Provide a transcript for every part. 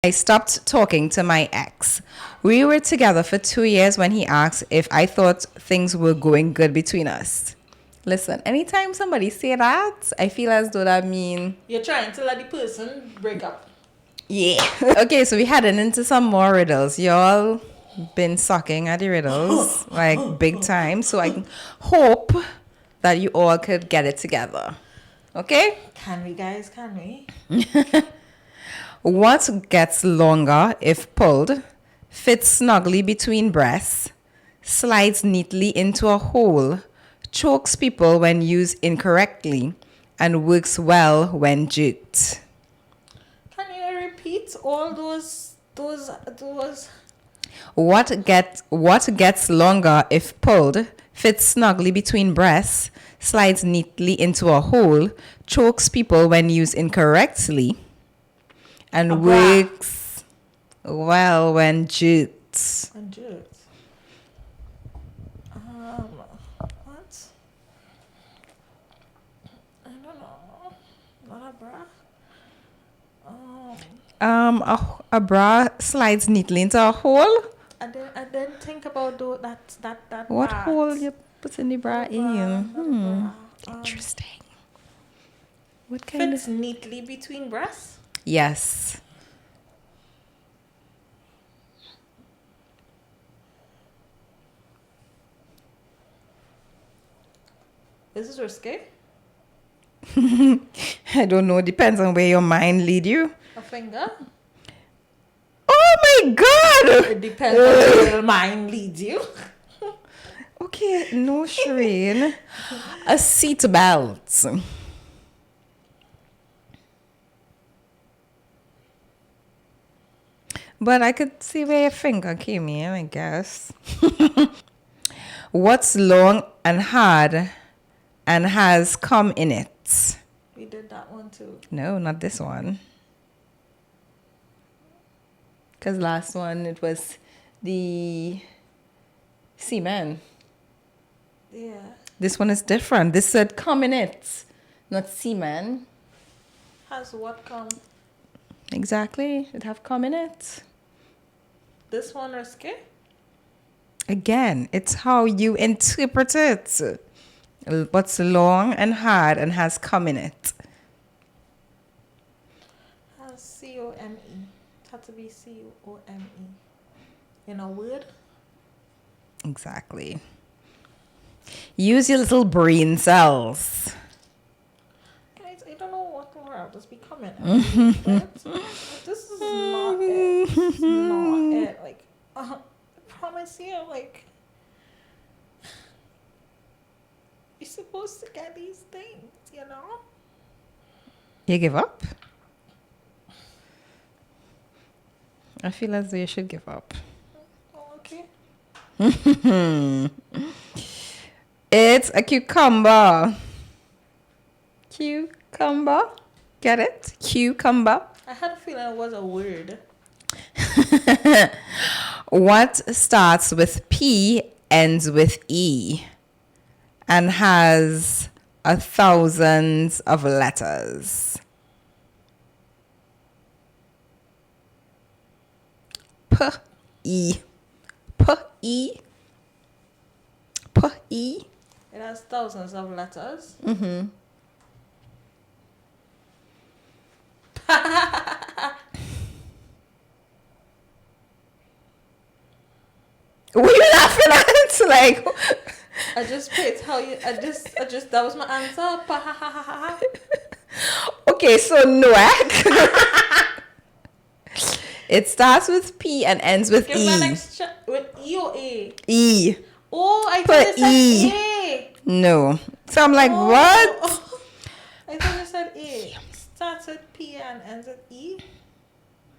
I stopped talking to my ex. We were together for 2 years when he asked if I thought things were going good between us. Listen, anytime somebody say that, I feel as though that mean... You're trying to let the person break up. Yeah. Okay, so we heading into some more riddles. Y'all been sucking at the riddles, like big time. So I hope that you all could get it together. Okay? Can we, guys? Can we? What gets longer if pulled, fits snugly between breasts, slides neatly into a hole, chokes people when used incorrectly, and works well when jerked? Can you repeat all those? What gets longer if pulled, fits snugly between breasts, slides neatly into a hole, chokes people when used incorrectly, and works well when jerked? And jerked. What? I don't know. Not a bra. A bra slides neatly into a hole. I didn't think about that. What part. hole you put in the bra in? Bra. Interesting. What kind Fits neatly between breasts. Yes. This is risky. I don't know. Depends on where your mind lead you. A finger. Oh my God! It depends on where your mind leads you. Okay, no, Sherain. A seat belt. But I could see where your finger came in, I guess. What's long and hard and has cum in it? We did that one too. No, not this one. Because last one, it was the semen. Yeah. This one is different. This said cum in it, not semen. Has what come? Exactly. It have cum in it. This one risky? Again, it's how you interpret it. What's long and hard and has cum in it. Has COME. It had to be COME. In a word? Exactly. Use your little brain cells. Guys, I don't know what Laurel is becoming. This is not it. This is not it. Like, I promise you, like, you're supposed to get these things, you know? You give up? I feel as though you should give up. Oh, okay. It's a cucumber. Cucumber? Get it? Cucumber. I had a feeling it was a word. What starts with P, ends with E, and has 1,000 of letters? P-E. P-E. P-E. It has thousands of letters. Mm-hmm. What are you laughing at? Like, I just picked how you. I just. That was my answer. okay, so no. It starts with P and ends with Give E. me an extra with E or A. E. Oh, I Put thought it said E. A. No. So I'm like, Oh. what? I thought it said A. Starts with P and ends with E.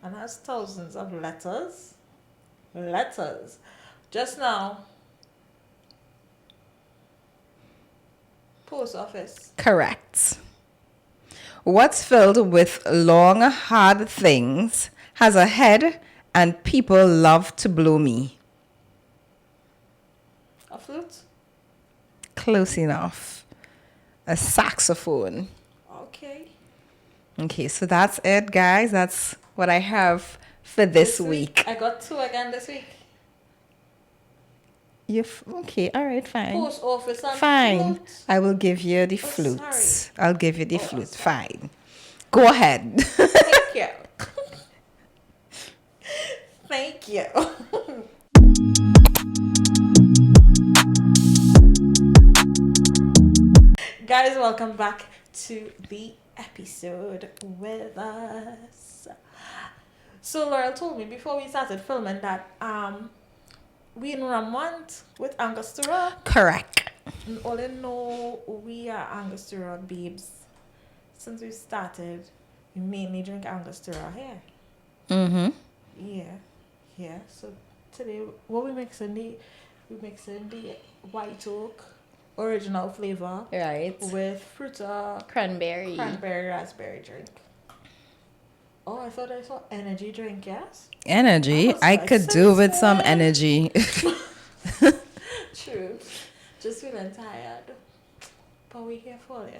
And has thousands of letters. Letters. Just now. Post office. Correct. What's filled with long, hard things, has a head, and people love to blow me? A flute. Close enough. A saxophone. Okay. Okay, so that's it, guys. That's what I have for this week. I got 2 again this week. Okay, all right, fine. Post office and fine. flute. I will give you the Oh, flute. sorry. I'll give you the Oh, flute. that's Fine. Go ahead. Thank you. Thank you. Guys, welcome back to the episode with us. So Laurel told me before we started filming that we in Ramont with Angostura. Correct. And all I know, we are Angostura babes. Since we started, we mainly drink Angostura here. Mm-hmm. Yeah. So today, what we mixing the white oak original flavor Right. with fruta Cranberry. raspberry drink. Oh, I thought I saw energy drink. Yes. Energy. I like, could do with some "Sister." energy. True. Just feeling tired. But we here for you.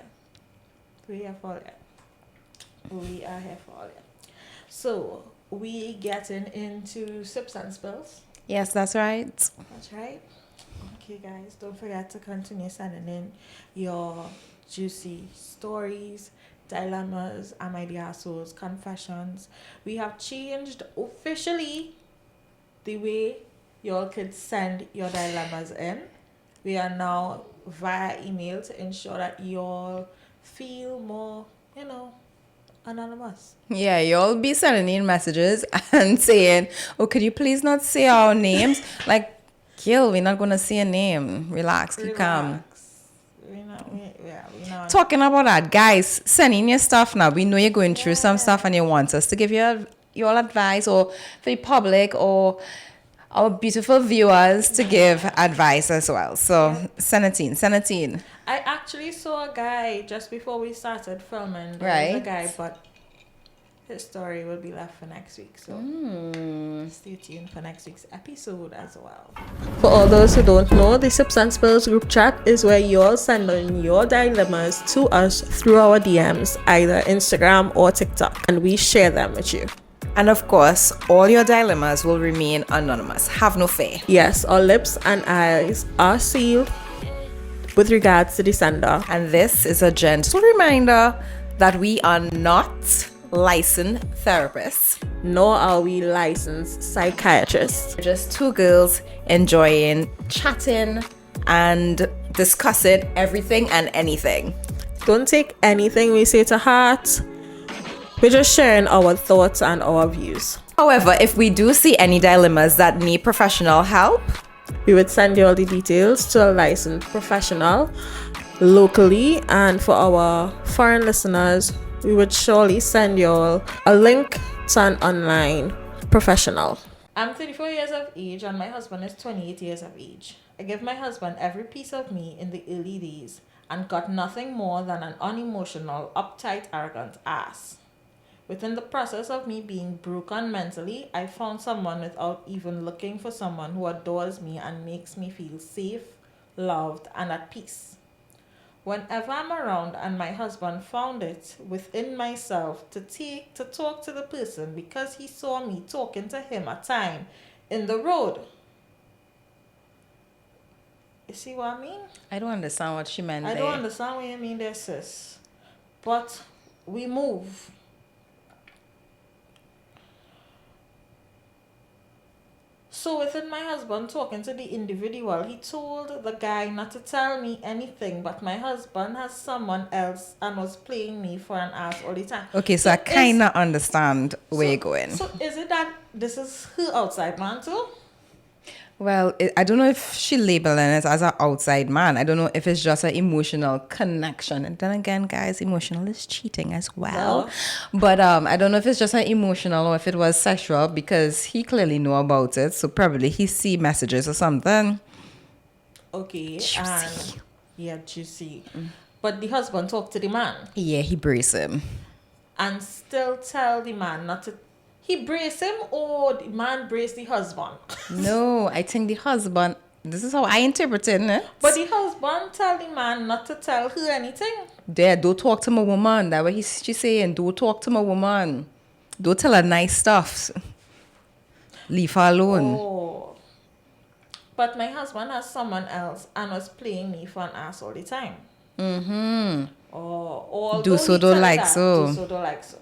We are here for you. So we getting into sips and spills. Yes, that's right. That's right. Okay, guys, don't forget to continue sending in your juicy stories, dilemmas, am I the assholes, confessions. We have changed officially the way y'all could send your dilemmas in. We are now via email to ensure that y'all feel more, anonymous. Yeah, you'll be sending in messages and saying, "Oh, could you please not say our names?" Like, Gil, we're not gonna say a name. Relax, keep calm. We know. Talking about that, guys, send in your stuff now. We know you're going through some stuff and you want us to give you your advice, or for the public or our beautiful viewers to give advice as well. So send it in. I actually saw a guy just before we started filming. There was Right. a guy, but his story will be left for next week. So stay tuned for next week's episode as well. For all those who don't know, the Sips and Spills group chat is where you'll send in your dilemmas to us through our DMs, either Instagram or TikTok, and we share them with you. And of course, all your dilemmas will remain anonymous. Have no fear. Yes, our lips and eyes are sealed with regards to the sender. And this is a gentle reminder that we are not licensed therapists. Nor are we licensed psychiatrists. We're just two girls enjoying chatting and discussing everything and anything. Don't take anything we say to heart. We're just sharing our thoughts and our views. However, if we do see any dilemmas that need professional help, We would send you all the details to a licensed professional locally, and for our foreign listeners, we would surely send you all a link to an online professional. I'm 34 years of age and my husband is 28 years of age. I gave my husband every piece of me in the early days and got nothing more than an unemotional, uptight, arrogant ass. Within the process of me being broken mentally, I found someone without even looking for someone who adores me and makes me feel safe, loved, and at peace. Whenever I'm around and my husband found it within myself to talk to the person because he saw me talking to him at time in the road. You see what I mean? I don't understand what she meant I there. don't understand what you mean there, sis. But we move. So within my husband talking to the individual, he told the guy not to tell me anything, but my husband has someone else and was playing me for an ass all the time. Okay, so I kind of understand where you're going. So is it that this is her outside man too? Well, I don't know if she labeling it as an outside man. I don't know if it's just an emotional connection. And then again, guys, emotional is cheating as well. No. But I don't know if it's just an emotional or if it was sexual, because he clearly know about it. So probably he see messages or something. Okay, Juicy. and yeah, juicy. But the husband talked to the man Yeah, he brace him. and still tell the man not to. He brace him or the man brace the husband? No, I think the husband, this is how I interpret it. But the husband tell the man not to tell her anything. There, don't talk to my woman. That's what she's saying. Don't talk to my woman. Don't tell her nice stuff. leave her alone. Oh. But my husband has someone else and was playing me for an ass all the time. Oh, although Do so, he don't tell like that, so. do so, don't like so.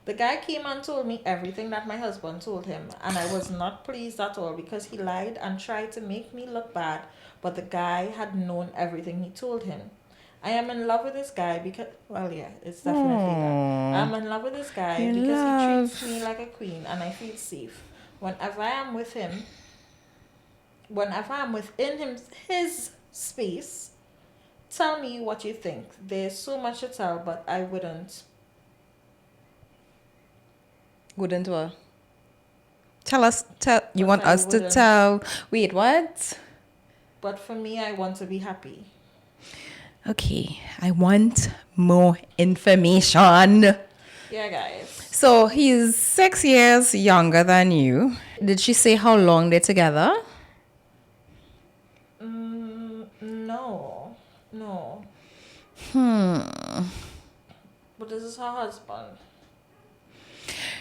The guy came and told me everything that my husband told him, and I was not pleased at all because he lied and tried to make me look bad, but the guy had known everything he told him. I am in love with this guy because, well, yeah, it's definitely that. I'm in love with this guy In because love. he treats me like a queen and I feel safe. Whenever I am with him, whenever I'm within his space, tell me what you think. There's so much to tell, but I wouldn't. Wouldn't what? Tell us. You But want I us to wouldn't. tell? Wait, what? But for me, I want to be happy. Okay, I want more information. Yeah, guys. So he's 6 years younger than you. Did she say how long they're together? No. But this is her husband.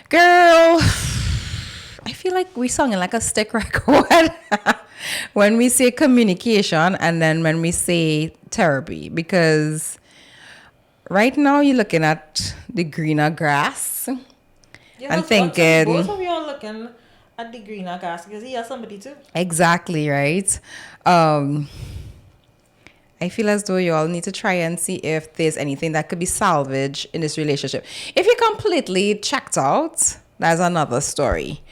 Girl, I feel like we sung in like a stick record when we say communication and then when we say therapy, because right now you're looking at the greener grass Your and husband, thinking, both of you are looking at the greener grass because he has somebody too. exactly, right? I feel as though you all need to try and see if there's anything that could be salvaged in this relationship. If you're completely checked out, that's another story.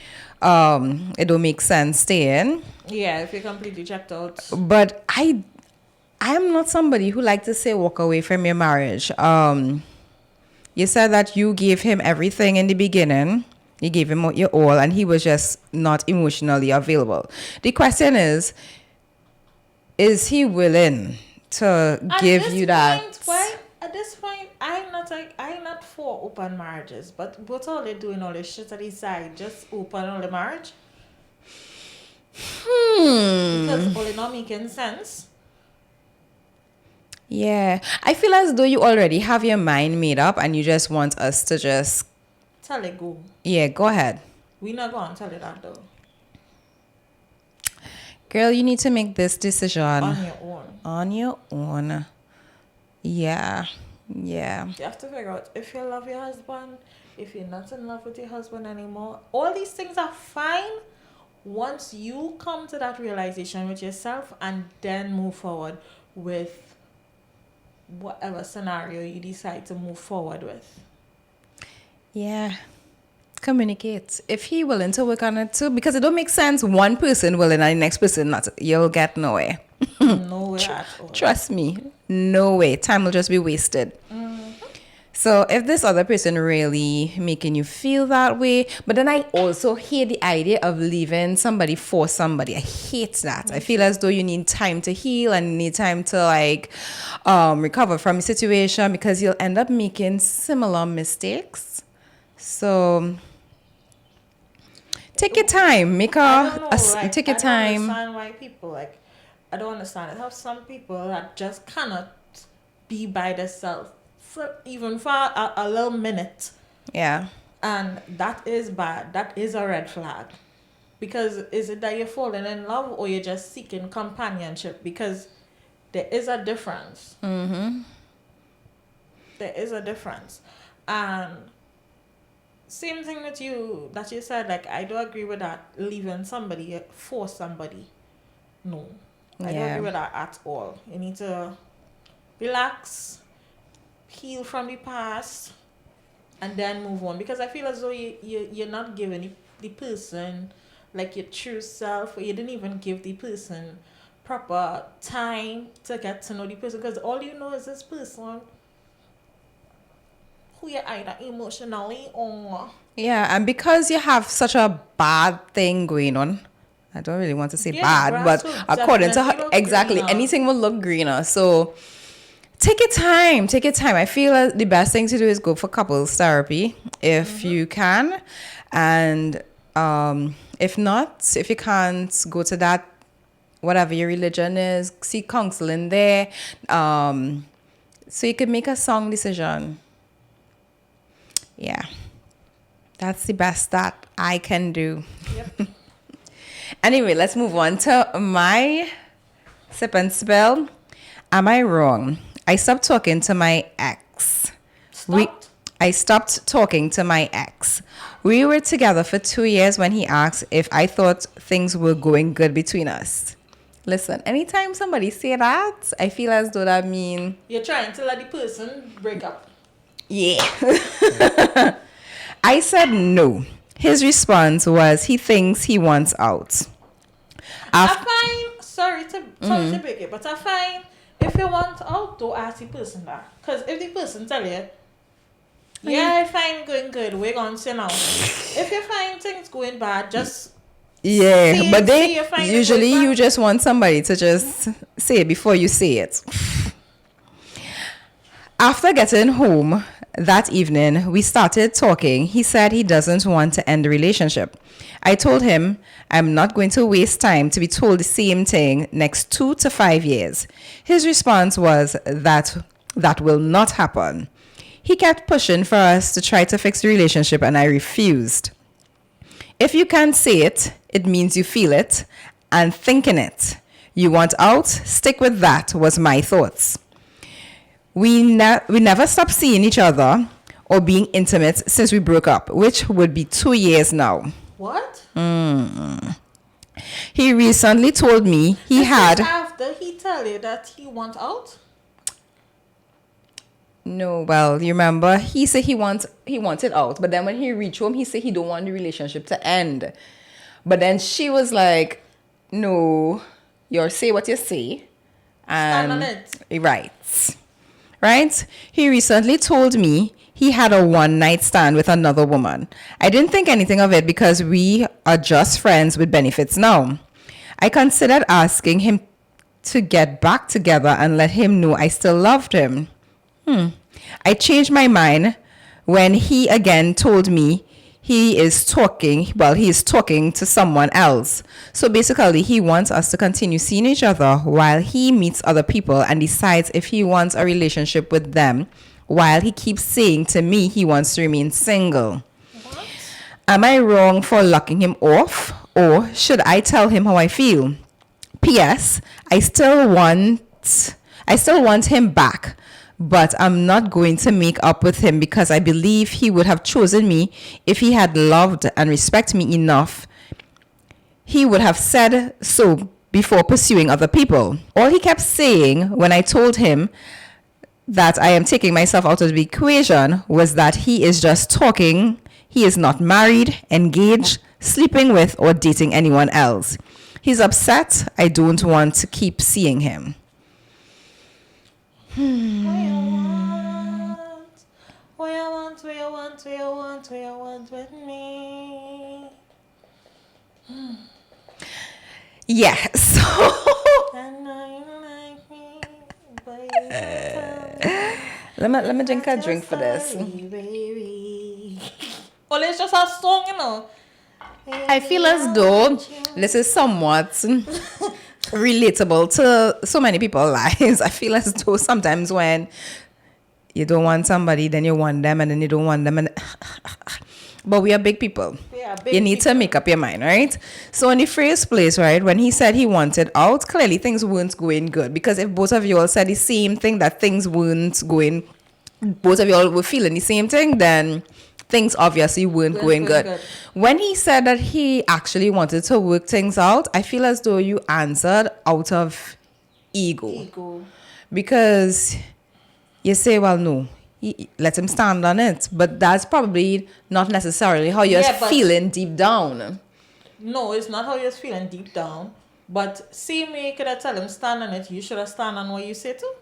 It don't make sense staying. Yeah, if you're completely checked out. But I'm not somebody who like to say walk away from your marriage. You said that you gave him everything in the beginning. You gave him your all, and he was just not emotionally available. The question is he willing to give you that? At this point, I'm not for open marriages, but what all they doing all this shit at the side, just open all the marriage? Because all it not making sense. Yeah, I feel as though you already have your mind made up and you just want us to just... Tell it go. Yeah, go ahead. We not going to tell it that though. Girl, you need to make this decision. On your own. On your own. Yeah. You have to figure out if you love your husband, if you're not in love with your husband anymore. All these things are fine once you come to that realization with yourself and then move forward with whatever scenario you decide to move forward with. Yeah. Communicate. If he willing to work on it too, because it don't make sense one person willing and the next person not. You'll get nowhere. No way at all. Trust me. No way. Time will just be wasted. So if this other person really making you feel that way, but then I also hate the idea of leaving somebody for somebody. I hate that. I feel as though you need time to heal and you need time to recover from the situation, because you'll end up making similar mistakes. So take your time. Take your time. I don't understand why people I don't understand it. How some people that just cannot be by themselves even for a little minute. Yeah. And that is bad. That is a red flag. Because is it that you're falling in love or you're just seeking companionship? Because there is a difference. Mm-hmm. There is a difference. And same thing with you that you said, I do agree with that, leaving somebody for somebody. No. I don't agree with that at all. You need to relax, heal from the past, and then move on. Because I feel as though you're not giving the person your true self, or you didn't even give the person proper time to get to know the person. Because all you know is this person who you're either emotionally or... Yeah, and because you have such a bad thing going on, I don't really want to say bad, but according to her, exactly, anything will look greener. So take your time. I feel the best thing to do is go for couples therapy if you can. And if not, if you can't go to that, whatever your religion is, seek counseling there. So you can make a sound decision. Yeah. That's the best that I can do. Yep. Anyway, let's move on to my sip and spell. Am I wrong? I stopped talking to my ex. Stopped? I stopped talking to my ex. We were together for 2 years when he asked if I thought things were going good between us. Listen, anytime somebody say that, I feel as though that mean... You're trying to let the person break up. Yeah. I said no. His response was he thinks he wants out. I find, sorry to break it, but I find if you want out, don't ask the person that. Because if the person tell you, yeah, I find going good, we're going to say now. If you find things going bad, just... Yeah, but they you usually you just want somebody to just say it before you say it. After getting home that evening, we started talking. He said he doesn't want to end the relationship. I told him I'm not going to waste time to be told the same thing next 2 to 5 years. His response was that will not happen. He kept pushing for us to try to fix the relationship and I refused. If you can't say it, it means you feel it and thinking it. You want out? Stick with that, was my thoughts. We never stopped seeing each other or being intimate since we broke up, which would be 2 years now. What? He recently told me After he tell you that he want out? No, well, you remember he said he wanted out, but then when he reached home, he said he don't want the relationship to end. But then she was like, "No, you say what you say." Stand on it. Right? He recently told me he had a one-night stand with another woman. I didn't think anything of it because we are just friends with benefits now. I considered asking him to get back together and let him know I still loved him. I changed my mind when he again told me he is talking to someone else. So basically, he wants us to continue seeing each other while he meets other people and decides if he wants a relationship with them, while he keeps saying to me he wants to remain single. What? Am I wrong for locking him off, or should I tell him how I feel? P.S. I still want him back, but I'm not going to make up with him because I believe he would have chosen me if he had loved and respected me enough. He would have said so before pursuing other people. All he kept saying when I told him that I am taking myself out of the equation was that he is just talking. He is not married, engaged, sleeping with, or dating anyone else. He's upset. I don't want to keep seeing him. What you want with me? Yeah, so I know you like me, but let me drink a drink for this. Baby. Oh, it's just a song, you know. I feel as though this is somewhat relatable to so many people's lives. I feel as though sometimes when you don't want somebody, then you want them, and then you don't want them, but we are big people. You need to make up your mind, right? So in the first place, right, when he said he wanted out, clearly things weren't going good, because if both of you all said the same thing, that things weren't going, both of you all were feeling the same thing, then things obviously weren't going good. When he said that he actually wanted to work things out, I feel as though you answered out of ego. Because you say, well, no, let him stand on it. But that's probably not necessarily how you're feeling deep down. No, it's not how you're feeling deep down. But see me, could I tell him stand on it? You should have stand on what you say too.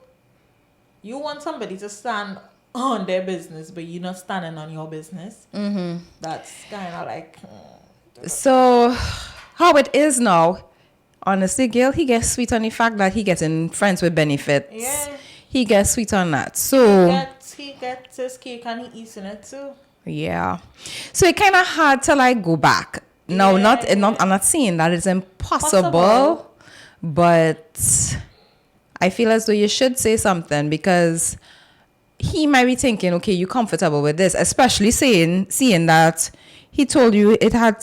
You want somebody to stand on their business, but you're not standing on your business. Mm-hmm. That's kind of like... So, how it is now, honestly, Gail, he gets sweet on the fact that he getting friends with benefits. Yeah. He gets sweet on that. So he gets his cake and he eats in it too. Yeah. So it kind of hard to like go back. No, I'm not saying that it's impossible, but I feel as though you should say something, because he might be thinking, okay, you're comfortable with this, especially seeing that he told you it had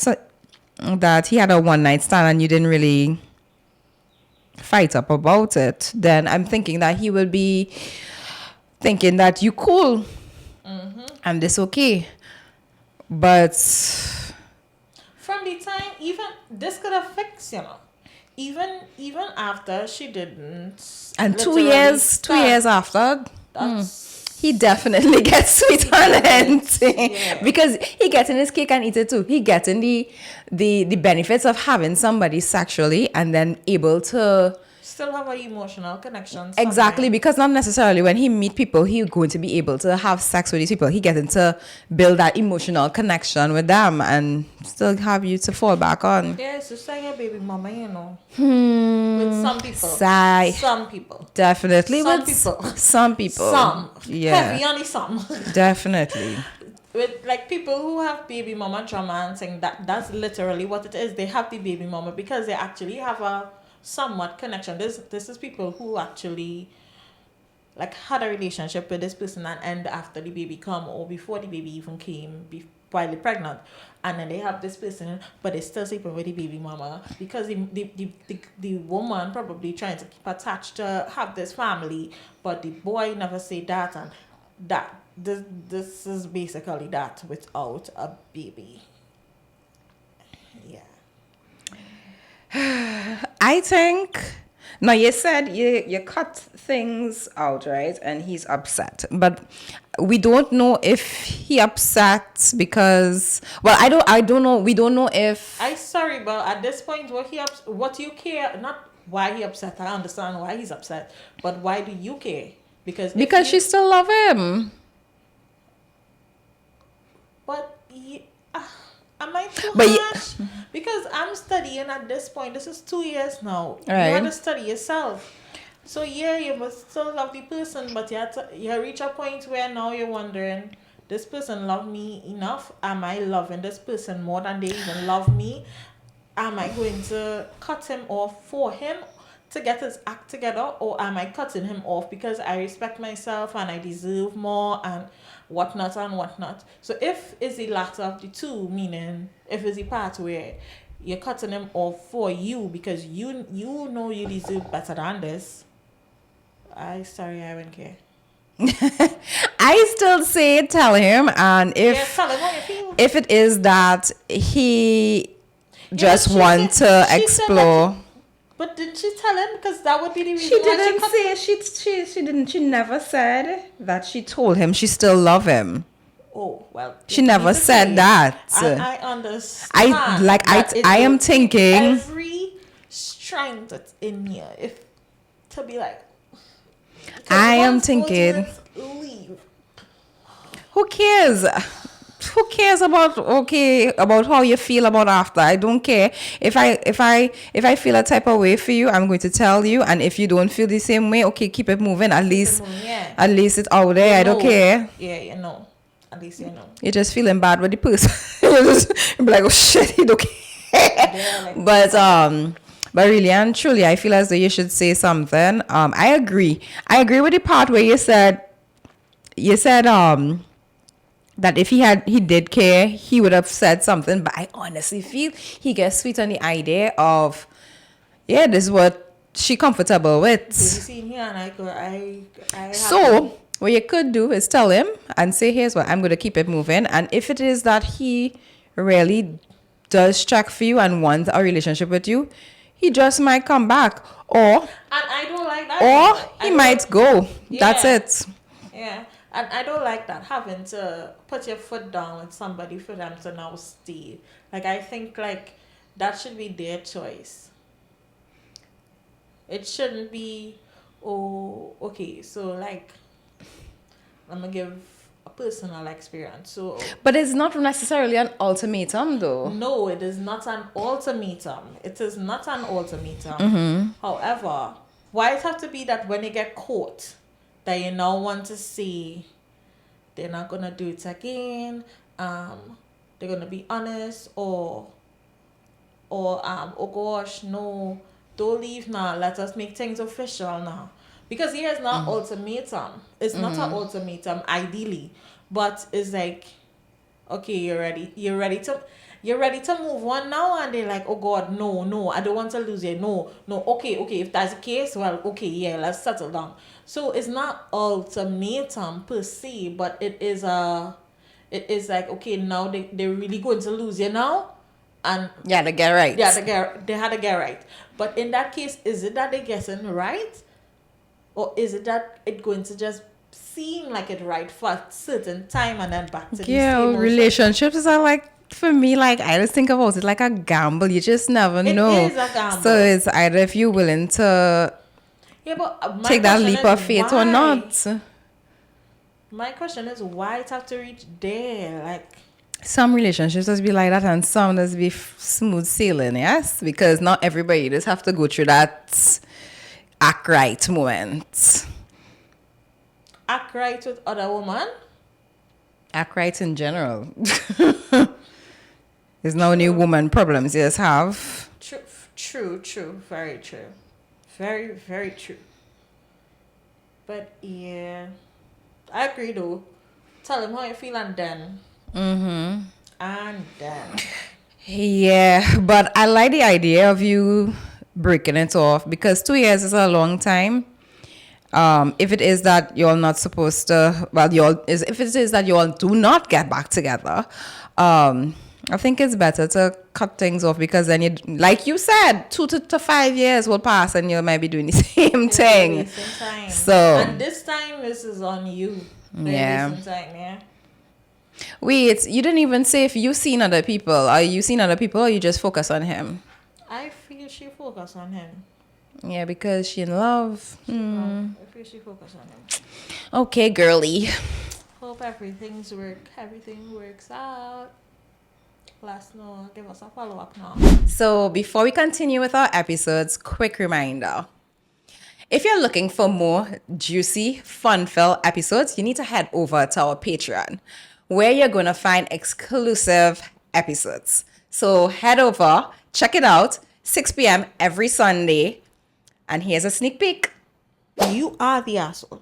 that he had a one night stand and you didn't really fight up about it, then I'm thinking that he will be thinking that you cool and this okay. But from the time, even this could have fixed, even after she didn't, and two literally years stand, after, that's he definitely gets sweet on it yeah. because he getting his cake and eat it too. He getting the benefits of having somebody sexually and then able to still have an emotional connection. exactly, somewhere. because not necessarily when he meet people he's going to be able to have sex with these people. He getting to build that emotional connection with them and still have you to fall back on. Yeah, it's just like a baby mama, Hmm. with some people. Sigh. Some people. Definitely Some with people. some people. Some. Yeah. Heavy on the some. Definitely. With like people who have baby mama trauma and saying that's literally what it is. They have the baby mama because they actually have a somewhat connection. This is people who actually like had a relationship with this person and end after the baby come or before the baby even came while they're pregnant, and then they have this person but they still sleeping with the baby mama because the woman probably trying to keep attached to have this family, but the boy never say that, and that this is basically that without a baby. Yeah. I think now you said you cut things out, right? And he's upset. But we don't know if he upset because I don't know. We don't know if I sorry, but at this point what you care, not why he upset. I understand why he's upset, but why do you care? Because she still love him. But am I too But harsh? Because I'm studying at this point. This is 2 years now. Right. You have to study yourself. So yeah, you must still love the person, but you reach a point where now you're wondering, this person love me enough? Am I loving this person more than they even love me? Am I going to cut him off for him to get his act together, or am I cutting him off because I respect myself and I deserve more and whatnot and whatnot? So if it's the latter of the two, meaning if it's the part where you're cutting him off for you because you know you deserve better than this, I wouldn't care. I still say tell him, and Tell him how you feel. if it is that he just she want said- to she said explore. But didn't she tell him? Because that would be the reason She why didn't cut say she didn't. She never said that she told him she still love him. Oh, well. She never said that. I understand. I am thinking. Every strength that's in here, if to be like. I am once those thinking. words leave. Who cares? Who cares about how you feel about after? I don't care. If I feel a type of way for you, I'm going to tell you. And if you don't feel the same way, okay, keep it moving. At least it's out there. I don't care. Yeah, you know. At least you know. You're just feeling bad with the person. You're like, oh shit, he don't care. But really and truly, I feel as though you should say something. I agree with the part where you said that if he did care, he would have said something. But I honestly feel he gets sweet on the idea of, yeah, this is what she comfortable with. So what you could do is tell him and say, here's what, I'm going to keep it moving. And if it is that he really does check for you and wants a relationship with you, he just might come back. Or and I don't like that. Or he might go. Yeah. That's it. Yeah. And I don't like that, having to put your foot down with somebody for them to now stay. Like, I think, like, that should be their choice. It shouldn't be, oh, okay, so, like, I'm going to give a personal experience. So, but it's not necessarily an ultimatum, though. No, it is not an ultimatum. It is not an ultimatum. Mm-hmm. However, why it have to be that when you get caught, that you now want to say they're not gonna do it again, they're gonna be honest, or oh gosh, no, don't leave now, let us make things official now. Because here is not ultimatum. It's not an ultimatum ideally, but it's like, okay, you're ready to, you're ready to move on now, and they're like, oh God, no, I don't want to lose you. No, okay, if that's the case, well, okay, yeah, let's settle down. So it's not ultimatum per se, but it is like, okay, now they're really going to lose you now. And Yeah, to get right. yeah, they had to get right. But in that case, is it that they're getting right? Or is it that it's going to just seem like it right for a certain time and then back to the same old relationships are like, for me, like, I just think about it like a gamble. You just never know. It is a gamble. So it's either if you're willing to but take that leap of faith or not. My question is, why it have to reach there? Like, some relationships just be like that, and some just be smooth sailing, yes? Because not everybody just have to go through that act right moment. Act right with other woman? Act right in general. There's no new woman problems you just have. True. Very true. Very, very true. But yeah, I agree though. Tell him how you feel and then. And then. Yeah, but I like the idea of you breaking it off, because 2 years is a long time. If it is that you're not supposed to, if it is that you all do not get back together, I think it's better to cut things off, because then you, like you said, 2 to 5 years will pass and you might be doing the same thing. So, and this time this is on you. Yeah. Time, yeah. Wait, you didn't even say if you seen other people. Are you seen other people, or you just focus on him? I feel she focus on him. Yeah, because she in love. I feel she focus on him. Okay, girly. Hope everything works out. Let us know. Give us a follow-up now. So before we continue with our episodes, quick reminder. If you're looking for more juicy, fun-filled episodes, you need to head over to our Patreon, where you're going to find exclusive episodes. So head over, check it out, 6 p.m. every Sunday. And here's a sneak peek. You are the asshole.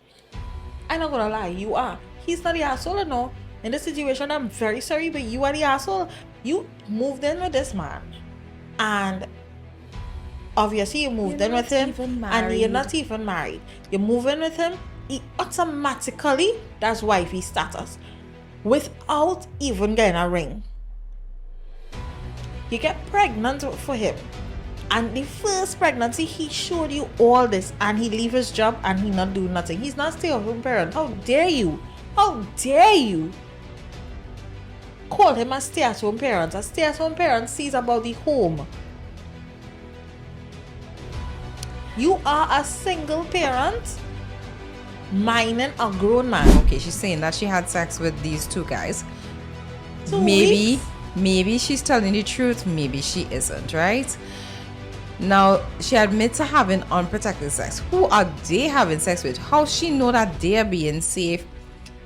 I'm not gonna lie, you are. He's not the asshole, no. In this situation, I'm very sorry, but you are the asshole. You moved in with this man. And obviously you moved in with him. And you're not even married. You move in with him, he automatically, that's wifey status. Without even getting a ring. You get pregnant for him. And the first pregnancy, he showed you all this, and he leave his job and he not do nothing. He's not stay-at-home parent. How dare you? How dare you call him a stay-at-home parent? A stay-at-home parent sees about the home. You are a single parent minding a grown man. Okay, she's saying that she had sex with these two guys. 2 weeks? Maybe she's telling the truth. Maybe she isn't, right? Now, she admits to having unprotected sex. Who are they having sex with? How she know that they're being safe?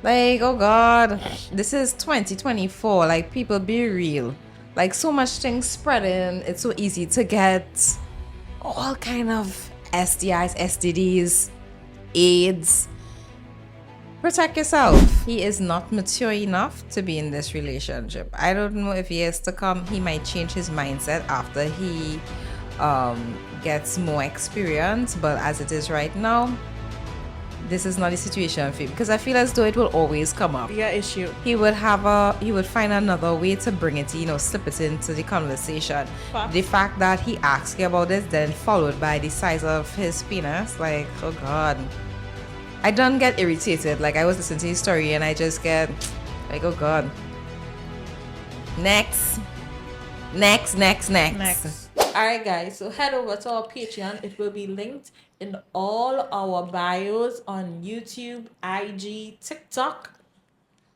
Like, oh God, this is 2024. Like, people, be real. Like, so much things spreading. It's so easy to get all kind of STIs, STDs, AIDS. Protect yourself. He is not mature enough to be in this relationship. I don't know if years to come, he might change his mindset after he gets more experience, but as it is right now, this is not the situation for him, because I feel as though it will always come up. Yeah, issue. He would find another way to bring it, slip it into the conversation. Fact. The fact that he asked you about it, then followed by the size of his penis, like, oh God. I don't get irritated. Like, I was listening to his story and I just get like, oh God. Next. Alright guys, so head over to our Patreon. It will be linked in all our bios on YouTube, IG, TikTok,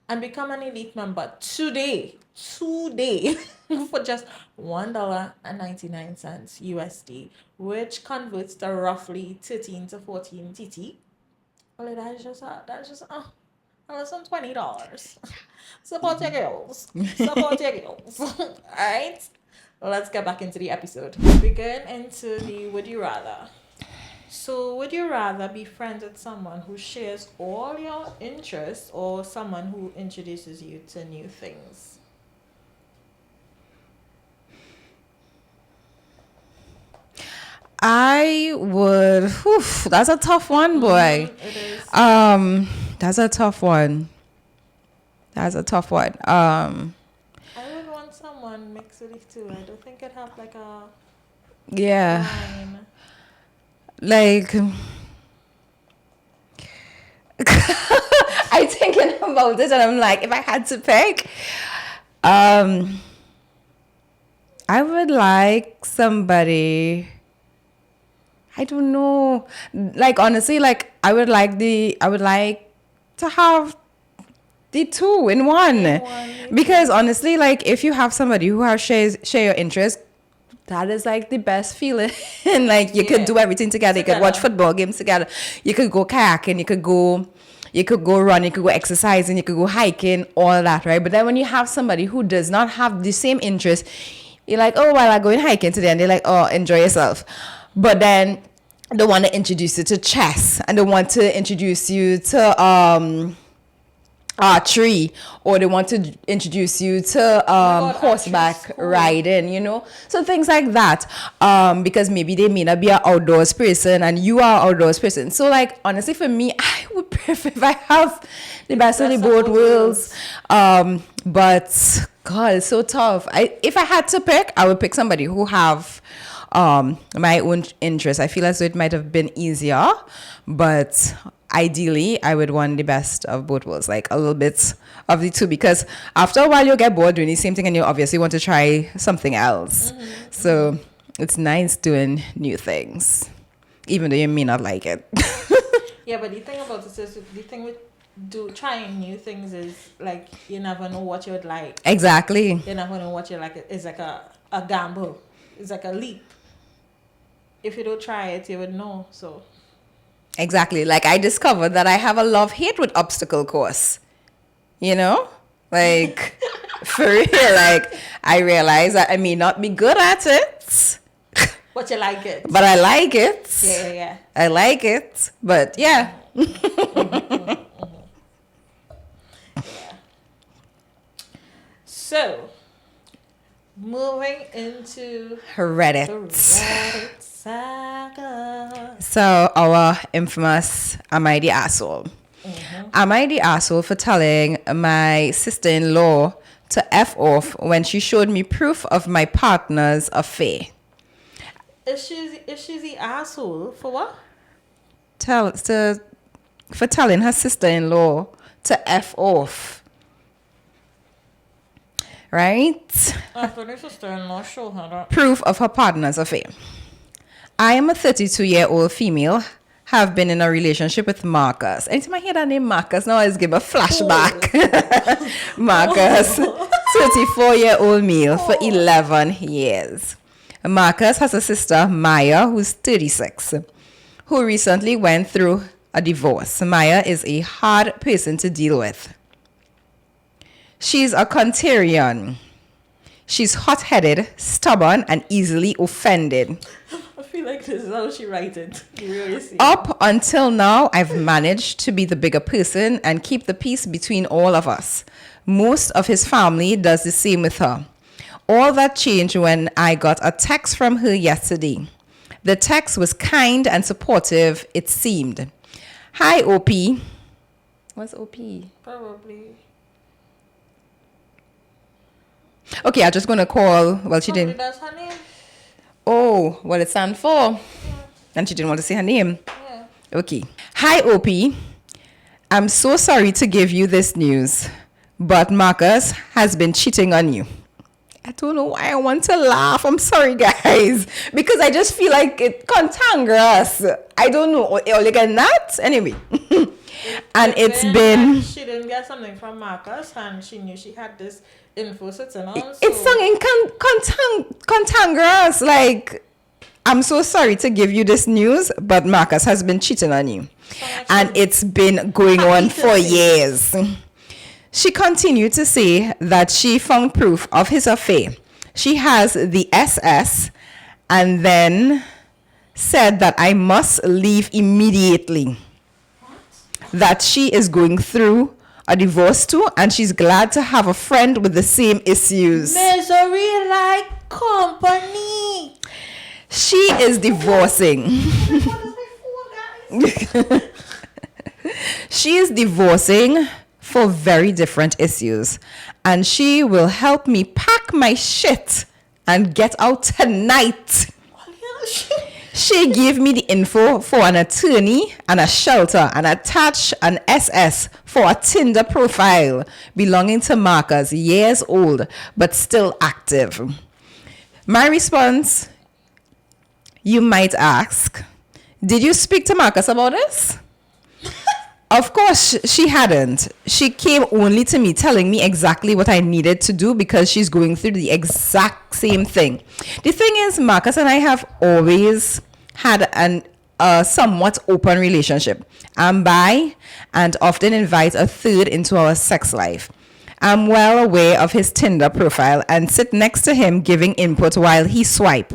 and become an elite member today for just $1.99 USD, which converts to roughly 13 to 14 TT. Well, that's just less than $20. Support your girls. Alright? Let's get back into the episode. We're going into the would you rather. So, would you rather be friends with someone who shares all your interests or someone who introduces you to new things? I would. That's a tough one, boy. It is. That's a tough one. That's a tough one. I would want someone mixed with it too. I don't think I'd have like a Yeah. line. Like, I'm thinking about it, and I'm like, if I had to pick, I would like somebody. I don't know. Like, honestly, like I would like to have the two in one. Because honestly, like if you have somebody who share your interest, that is like the best feeling. Like you could do everything together. You could watch football games together. You could go kayaking. You could go run. You could go exercising. You could go hiking. All that, right? But then when you have somebody who does not have the same interest, you're like, oh, well, I'm going hiking today, and they're like, oh, enjoy yourself. But then they want to introduce you to chess, and they want to introduce you to archery, or they want to introduce you to horseback riding, you know, so things like that, because maybe they may not be an outdoors person and you are an outdoors person. So like honestly for me, I would prefer if I have the best of the both worlds. But God, it's so tough. If I had to pick, I would pick somebody who have my own interests. I feel as though it might have been easier, but ideally I would want the best of both worlds, like a little bit of the two, because after a while you'll get bored doing the same thing and you obviously want to try something else. So it's nice doing new things, even though you may not like it. Yeah, but the thing about it is, the thing with trying new things is like you never know what you would like. Exactly. You never know what you like. It's like a gamble. It's like a leap. If you don't try it, you would know. So exactly. Like I discovered that I have a love-hate with obstacle course. You know? Like for real. Like I realize that I may not be good at it. But you like it. But I like it. Yeah. I like it. But yeah. Yeah. So moving into Reddit. the Reddit saga. So our infamous Am I the Asshole? Am I the asshole for telling my sister-in-law to F off when she showed me proof of my partner's affair? Is she the asshole for what? For telling her sister-in-law to F off. Right? After the sister-in-law show her that. Proof of her partner's affair. I am a 32-year-old female, have been in a relationship with Marcus. Anytime I hear that name Marcus, now I just give a flashback. Marcus, 34-year-old male for 11 years. Marcus has a sister, Maya, who's 36, who recently went through a divorce. Maya is a hard person to deal with. She's a contrarian. She's hot-headed, stubborn, and easily offended. I feel like this is how she writes it. You really see. Up until now, I've managed to be the bigger person and keep the peace between all of us. Most of his family does the same with her. All that changed when I got a text from her yesterday. The text was kind and supportive, it seemed. Hi, OP. What's OP? Probably. Okay, I'm just going to call. Well, she Probably didn't. that's her name. Oh, what it stands for. And she didn't want to say her name. Yeah. Okay. Hi, OP. I'm so sorry to give you this news, but Marcus has been cheating on you. I don't know why I want to laugh. I'm sorry, guys. Because I just feel like it cantankerous. I don't know. Or like a nut. Anyway. And it's been... She didn't get something from Marcus and she knew she had this info sitting on. It's sung in cantankerous. Like, I'm so sorry to give you this news, but Marcus has been cheating on you. And it's been going on for years. She continued to say that she found proof of his affair. She has the SS and then said that I must leave immediately. That she is going through a divorce too and she's glad to have a friend with the same issues. Misery like company. She is divorcing. She is divorcing for very different issues, and she will help me pack my shit and get out tonight. She gave me the info for an attorney and a shelter and attached an SS for a Tinder profile belonging to Marcus, years old but still active. My response, you might ask, did you speak to Marcus about this? Of course, she hadn't. She came only to me telling me exactly what I needed to do because she's going through the exact same thing. The thing is, Marcus and I have always had a somewhat open relationship. I'm bi and often invite a third into our sex life. I'm well aware of his Tinder profile and sit next to him giving input while he swipe.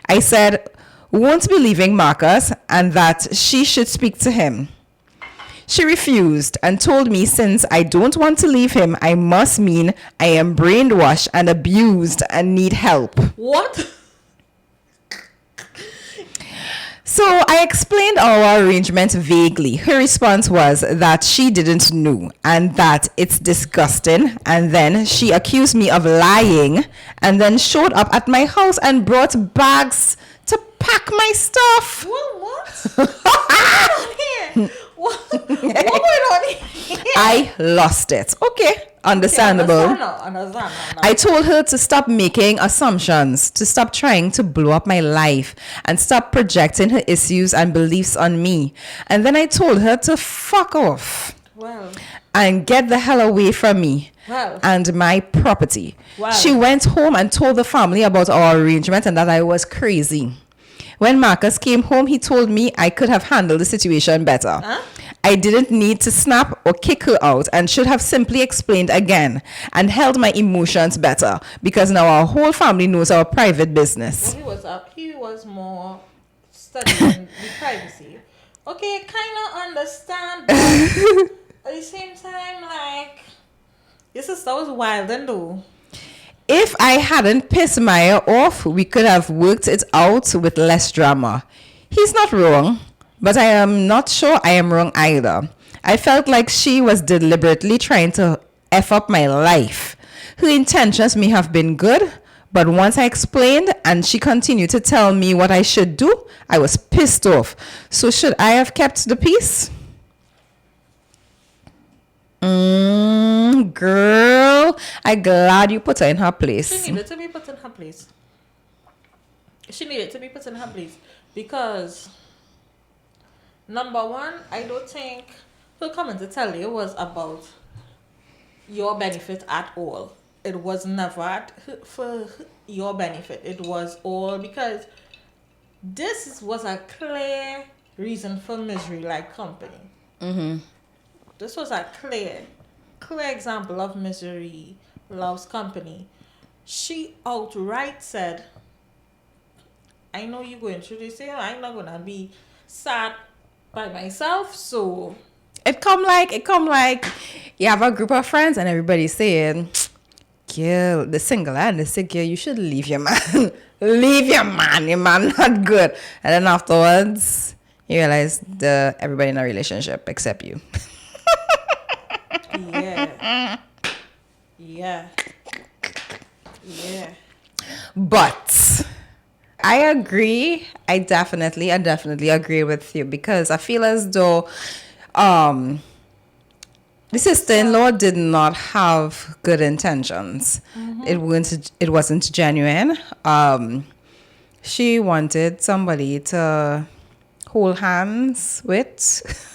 I said, won't be leaving Marcus and that she should speak to him. She refused and told me since I don't want to leave him, I must mean I am brainwashed and abused and need help. What? So I explained our arrangement vaguely. Her response was that she didn't know and that it's disgusting. And then she accused me of lying and then showed up at my house and brought bags to pack my stuff. What? What going on here? I lost it. Okay, understandable. Understand. I told her to stop making assumptions, to stop trying to blow up my life, and stop projecting her issues and beliefs on me. And then I told her to fuck off. Well. And get the hell away from me. Well. And my property. Well. She went home and told the family about our arrangement and that I was crazy. When Marcus came home, he told me I could have handled the situation better. Huh? I didn't need to snap or kick her out and should have simply explained again and held my emotions better because now our whole family knows our private business. Well, he was more studying the privacy. Okay, kind of understand, but at the same time, like, your sister was wild and though. If I hadn't pissed Maya off, we could have worked it out with less drama. He's not wrong, but I am not sure I am wrong either. I felt like she was deliberately trying to F up my life. Her intentions may have been good, but once I explained and she continued to tell me what I should do, I was pissed off. So should I have kept the peace? Girl, I'm glad you put her in her place. She needed to be put in her place. Because, number one, I don't think her coming to tell you was about your benefit at all. It was never for your benefit. It was all because this was a clear reason for misery like company. Mm-hmm. This was a clear example of misery loves company. She outright said, I know you're going through this thing. I'm not going to be sad by myself. So it come like you have a group of friends and everybody's saying, girl, the single and the sick girl, you should leave your man. Leave your man not good. And then afterwards, you realize everybody in a relationship except you. Yeah. But I agree. I definitely agree with you because I feel as though the sister-in-law did not have good intentions. Mm-hmm. It wasn't genuine. She wanted somebody to hold hands with,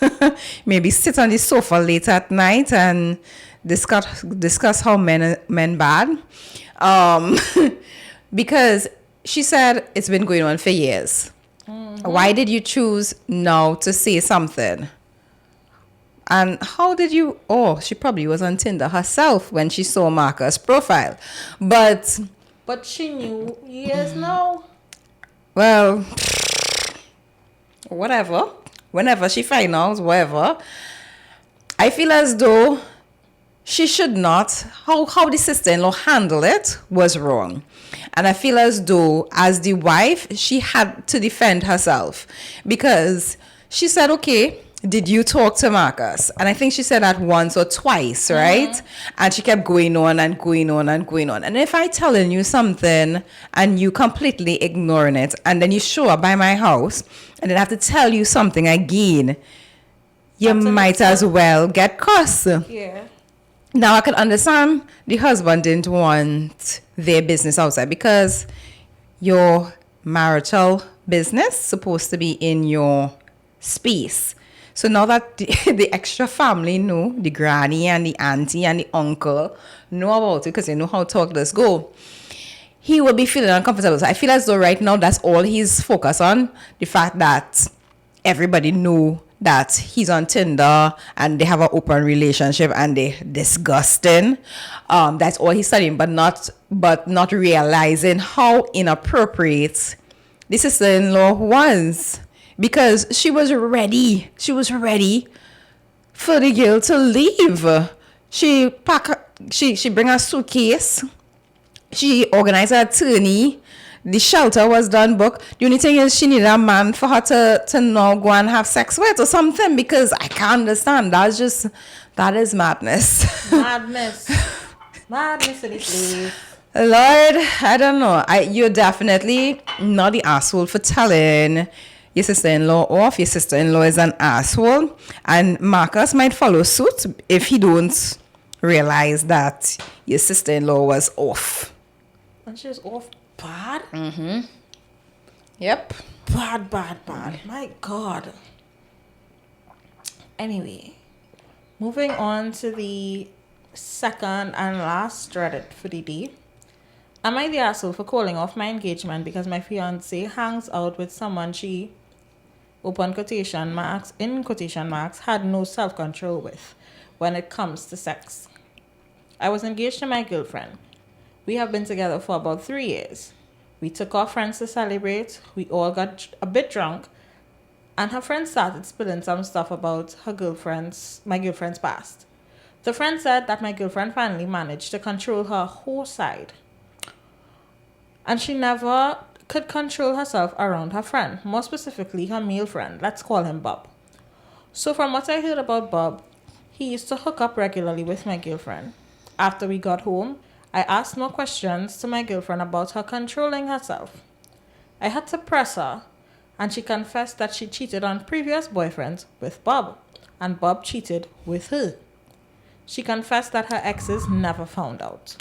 maybe sit on the sofa late at night and discuss how men bad. Because she said it's been going on for years. Mm-hmm. Why did you choose now to say something? And how did you... Oh, she probably was on Tinder herself when she saw Marcus' profile. But she knew years now. Well, whatever. Whenever she finds out, whatever. I feel as though she should not. How the sister-in-law handled it was wrong. And I feel as though, as the wife, she had to defend herself because she said, okay, did you talk to Marcus? And I think she said that once or twice, right? And she kept going on and going on and going on. And if I telling you something and you completely ignoring it, and then you show up by my house and then I have to tell you something again, you might as well get cussed. Yeah. Now I can understand the husband didn't want their business outside because your marital business supposed to be in your space. So now that the extra family know, the granny and the auntie and the uncle know about it because they know how talk does go, he will be feeling uncomfortable. So I feel as though right now that's all he's focused on, the fact that everybody know that he's on Tinder and they have an open relationship and they're disgusting. That's all he's studying, but not realizing how inappropriate the sister-in-law was. Because she was ready for the girl to leave. She bring a suitcase. She organized an attorney. The shelter was done book. The only thing is she needed a man for her to now go and have sex with or something, because I can't understand. That is madness. Madness in its place. Lord, I don't know. You're definitely not the asshole for telling your sister-in-law off. Your sister-in-law is an asshole, and Marcus might follow suit if he don't realize that your sister-in-law was off. And she was off bad? Yep. Bad. My God. Anyway, moving on to the second and last dreaded for the day. Am I the asshole for calling off my engagement because my fiance hangs out with someone she, open quotation marks, in quotation marks, had no self-control with when it comes to sex? I was engaged to my girlfriend. We have been together for about 3 years. We took our friends to celebrate. We all got a bit drunk, and her friend started spilling some stuff about my girlfriend's past. The friend said that my girlfriend finally managed to control her whole side, and she never could control herself around her friend, more specifically her male friend. Let's call him Bob. So from what I heard about Bob, he used to hook up regularly with my girlfriend. After we got home, I asked more questions to my girlfriend about her controlling herself. I had to press her, and she confessed that she cheated on previous boyfriends with Bob, and Bob cheated with her. She confessed that her exes never found out.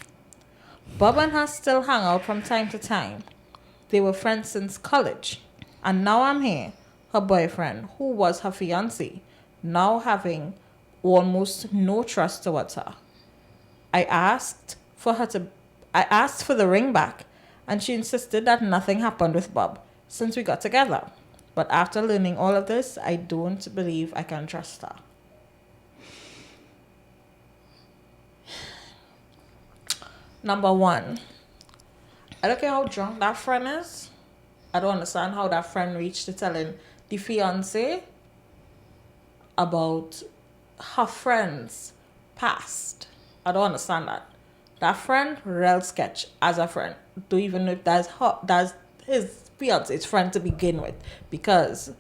Bob and her still hang out from time to time. They were friends since college, and now I'm here, her boyfriend, who was her fiancé, now having almost no trust towards her. I asked for the ring back, and she insisted that nothing happened with Bob since we got together. But after learning all of this, I don't believe I can trust her. Number one, I don't care how drunk that friend is. I don't understand how that friend reached to telling the fiancé about her friend's past. I don't understand that. That friend, real sketch as a friend. Don't even know if that's his fiance's friend to begin with. Because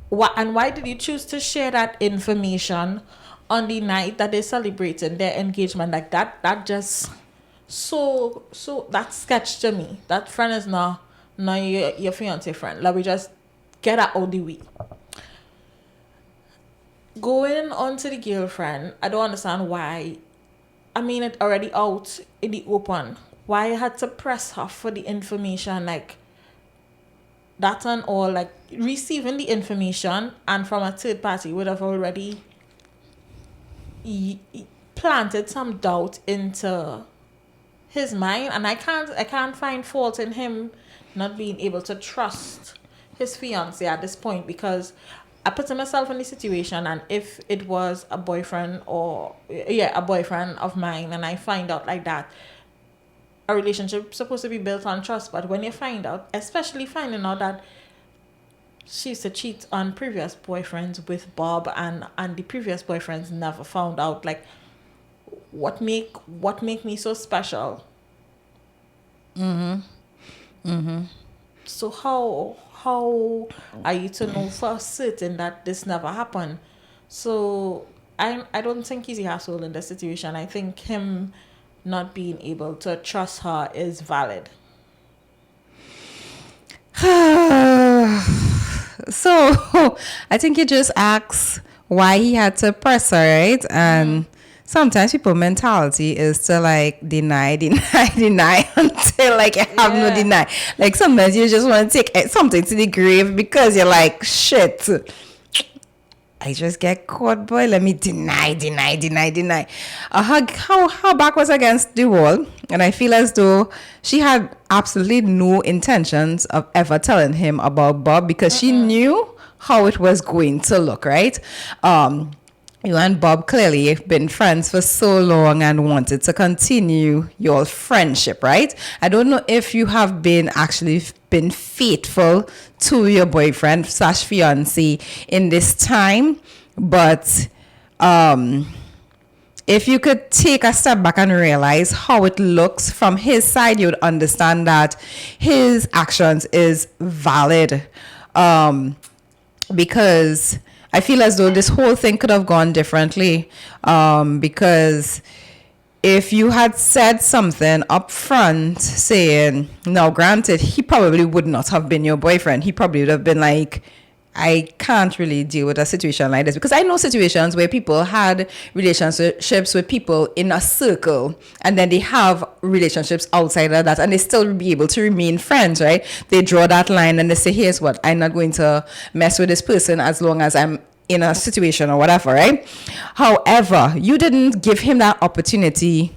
why did you choose to share that information on the night that they're celebrating their engagement like that? That just so that's sketch to me. That friend is not your fiance friend. Like, we just get that out the way. Going on to the girlfriend, I don't understand why. I mean, it already out in the open. Why I had to press her for the information, like that and all, like receiving the information and from a third party would have already planted some doubt into his mind, and I can't find fault in him not being able to trust his fiancée at this point, because I put myself in the situation, and if it was a boyfriend of mine, and I find out like that, a relationship supposed to be built on trust, but when you find out, especially finding out that she used to cheat on previous boyfriends with Bob, and the previous boyfriends never found out, like, what make me so special. So how are you to know for certain that this never happened? So I don't think he's the asshole in this situation. I think him not being able to trust her is valid. So I think he just asks why he had to press her, right? And sometimes people mentality is to like deny until like you have no deny. Like sometimes you just want to take something to the grave because you're like, shit, I just get caught, boy. Let me deny. Her back was against the wall, and I feel as though she had absolutely no intentions of ever telling him about Bob because she knew how it was going to look, right? You and Bob clearly have been friends for so long and wanted to continue your friendship, right? I don't know if you have been faithful to your boyfriend / fiance in this time, but if you could take a step back and realize how it looks from his side, you would understand that his actions is valid. Because I feel as though this whole thing could have gone differently. Because if you had said something up front saying, now granted, he probably would not have been your boyfriend. He probably would have been like, I can't really deal with a situation like this, because I know situations where people had relationships with people in a circle and then they have relationships outside of that and they still be able to remain friends, right? They draw that line and they say, here's what, I'm not going to mess with this person as long as I'm in a situation or whatever, right? However, you didn't give him that opportunity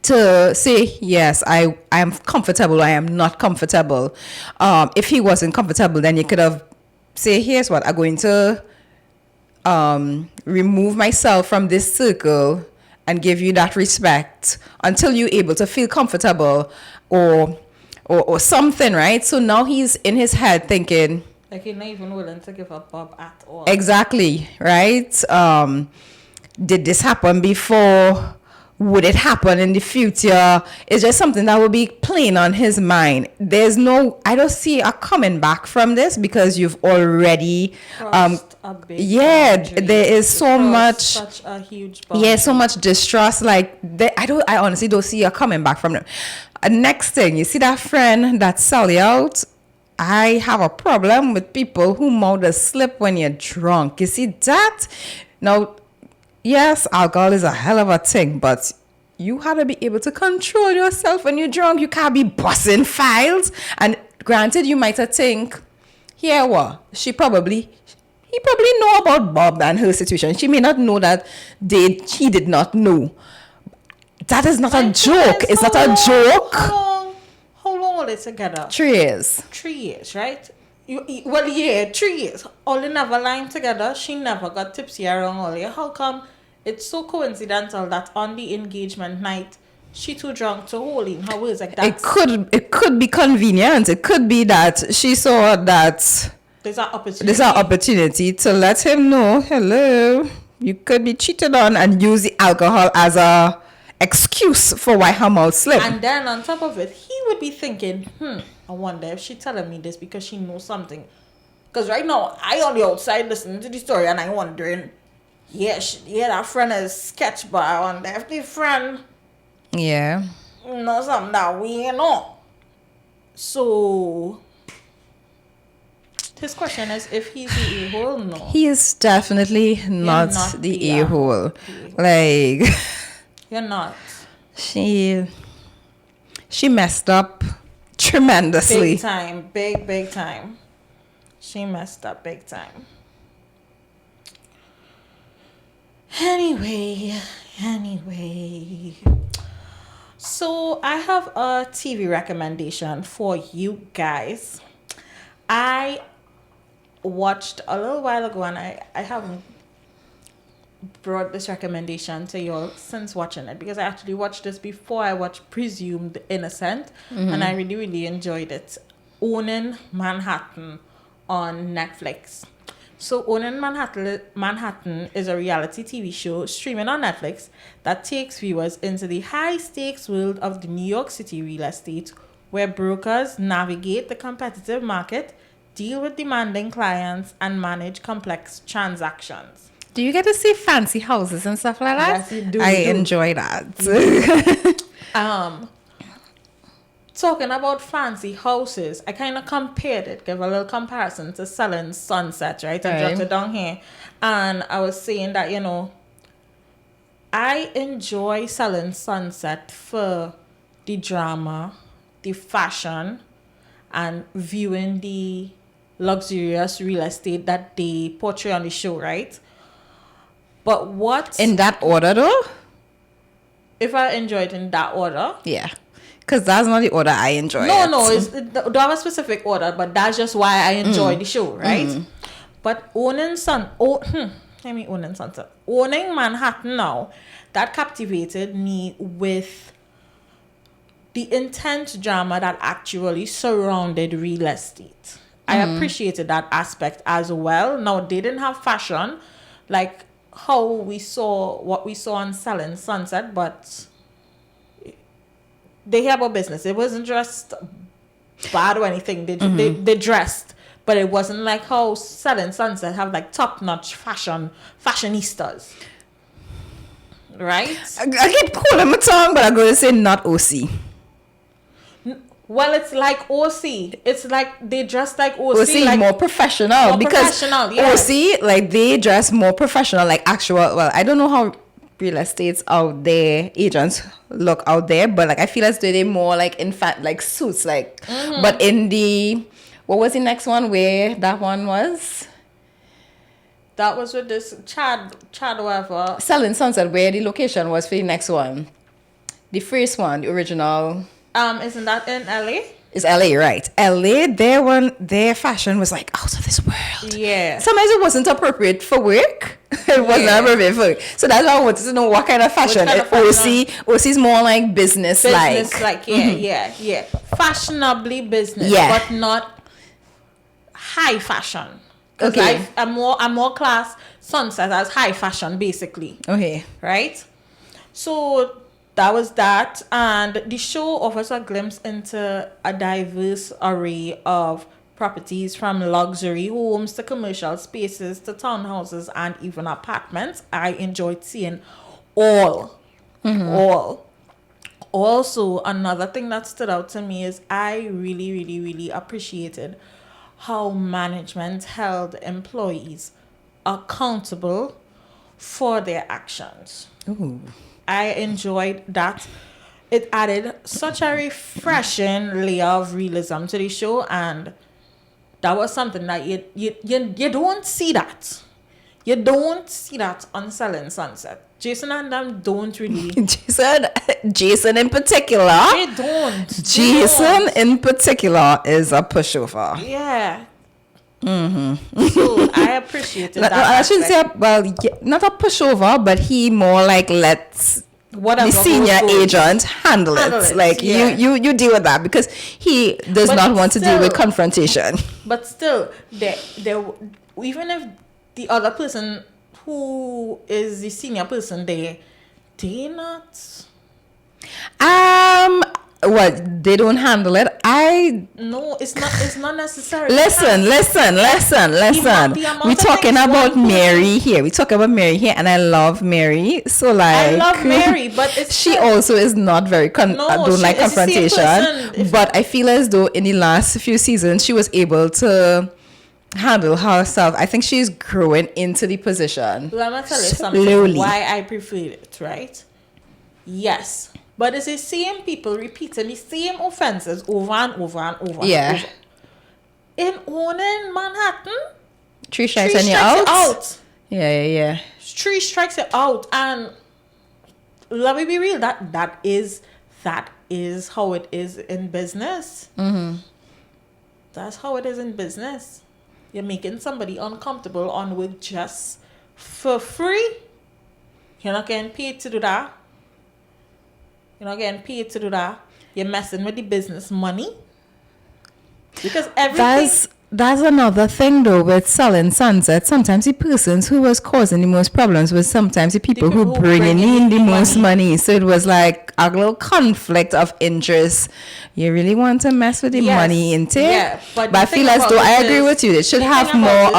to say, yes, I am comfortable, I am not comfortable. If he wasn't comfortable, then you could have say, here's what, I'm going to remove myself from this circle and give you that respect until you're able to feel comfortable or something, right? So now he's in his head thinking, like he's not even willing to give up Bob at all. Exactly, right? Did this happen before? Would it happen in the future? It's just something that will be playing on his mind. I don't see a coming back from this because you've already a big boundary. There is so much, such a huge boundary. Yeah, so much distrust. Like I honestly don't see a coming back from them. Next thing, you see that friend that sell you out? I have a problem with people who mouth a slip when you're drunk. You see that? Now, yes, alcohol is a hell of a thing, but you have to be able to control yourself when you're drunk. You can't be busting files. And granted, you might think, here what? He probably know about Bob and her situation. She may not know that he did not know. That is not a joke. It's not a joke. How long were they together? 3 years. 3 years, right? 3 years. All they never lying together. She never got tipsy around all year. How come it's so coincidental that on the engagement night she too drunk to hold in her words like that? It could be convenient. It could be that she saw that there's an opportunity to let him know, hello, you could be cheated on, and use the alcohol as a excuse for why her mouth slipped. And then on top of it, he would be thinking, I wonder if she's telling me this because she knows something. Because right now, I on the outside listening to the story and I'm wondering, that friend is sketch, but I wonder if the friend knows something that we know. So his question is if he's the a-hole. No, he is definitely not the a-hole. Like, you're not. She messed up tremendously. Big time. Big time. She messed up big time. Anyway. So I have a TV recommendation for you guys. I watched a little while ago and I haven't brought this recommendation to you all since watching it, because I actually watched this before I watched Presumed Innocent, and I really enjoyed it. Owning Manhattan on Netflix. So, Owning Manhattan is a reality TV show streaming on Netflix that takes viewers into the high-stakes world of the New York City real estate, where brokers navigate the competitive market, deal with demanding clients, and manage complex transactions. Do you get to see fancy houses and stuff like that? Yes, you do. I enjoy that. Talking about fancy houses, I kind of compared it, give a little comparison to Selling Sunset, right? I Right. jotted down here. And I was saying that, I enjoy Selling Sunset for the drama, the fashion, and viewing the luxurious real estate that they portray on the show, right? But what... In that order, though? If I enjoy it in that order... Yeah. Because that's not the order I enjoy. No, don't have a specific order, but that's just why I enjoy the show, right? But Owning Manhattan now, that captivated me with the intense drama that actually surrounded real estate. I appreciated that aspect as well. Now, they didn't have fashion, like what we saw on Selling Sunset, but they have a business. It wasn't just bad or anything. They dressed, but it wasn't like how Selling Sunset have like top-notch fashionistas. Right? I keep calling my tongue, but I'm going to say not OC. Well, it's like OC. It's like they dress like OC. OC like more professional. Yeah. OC, like they dress more professional, like actual. Well, I don't know how real estates out there, agents look out there, but like I feel as though they're more like in fact like suits, like. But in the, what was the next one where that one was? That was with this Chad whatever. Selling Sunset, where the location was for the next one. The first one, the original. Isn't that in LA? It's LA, right? LA, their fashion was like out of this world. Yeah. Sometimes it wasn't appropriate for work. It wasn't appropriate for work. So that's why I wanted to know what kind of fashion. OC is more like business like. Yeah. Fashionably business, but not high fashion. Okay. I'm more class Sunset as high fashion, basically. Okay. Right? So that was that, and the show offers a glimpse into a diverse array of properties, from luxury homes to commercial spaces to townhouses and even apartments. I enjoyed seeing all. Also, another thing that stood out to me is I really, really, really appreciated how management held employees accountable for their actions. Ooh. I enjoyed that. It added such a refreshing layer of realism to the show, and that was something that you don't see that. You don't see that on Selling Sunset. Jason and them don't really. Jason in particular. They don't. Jason in particular is a pushover. Yeah. So I appreciated that. I shouldn't say, not a pushover, but he more like lets whatever the senior agent handle it. Like you deal with that, because he does not want to deal with confrontation. But still, there even if the other person who is the senior person there, they not. What, they don't handle it? No, it's not necessary. Listen. We're talking about Mary here. And I love Mary. So like, I love Mary, but she also is not very don't like confrontation. But I feel as though in the last few seasons she was able to handle herself. I think she's growing into the position. Well, I'm gonna tell you something. Why I prefer it, right? Yes. But it's the same people repeating the same offenses over and over and over. Yeah. And over. In Owning Manhattan, 3 strikes and you're out. Yeah. 3 strikes it out, and let me be real. That is how it is in business. That's how it is in business. You're making somebody uncomfortable on work just for free. You're not getting paid to do that. You're messing with the business money. Because everything... That's another thing though with selling sunset. Sometimes the persons who was causing the most problems was sometimes the people who bringing in the most money. So it was like a little conflict of interest. You really want to mess with the money into it? Yeah, but I feel as though I agree with you. They should have more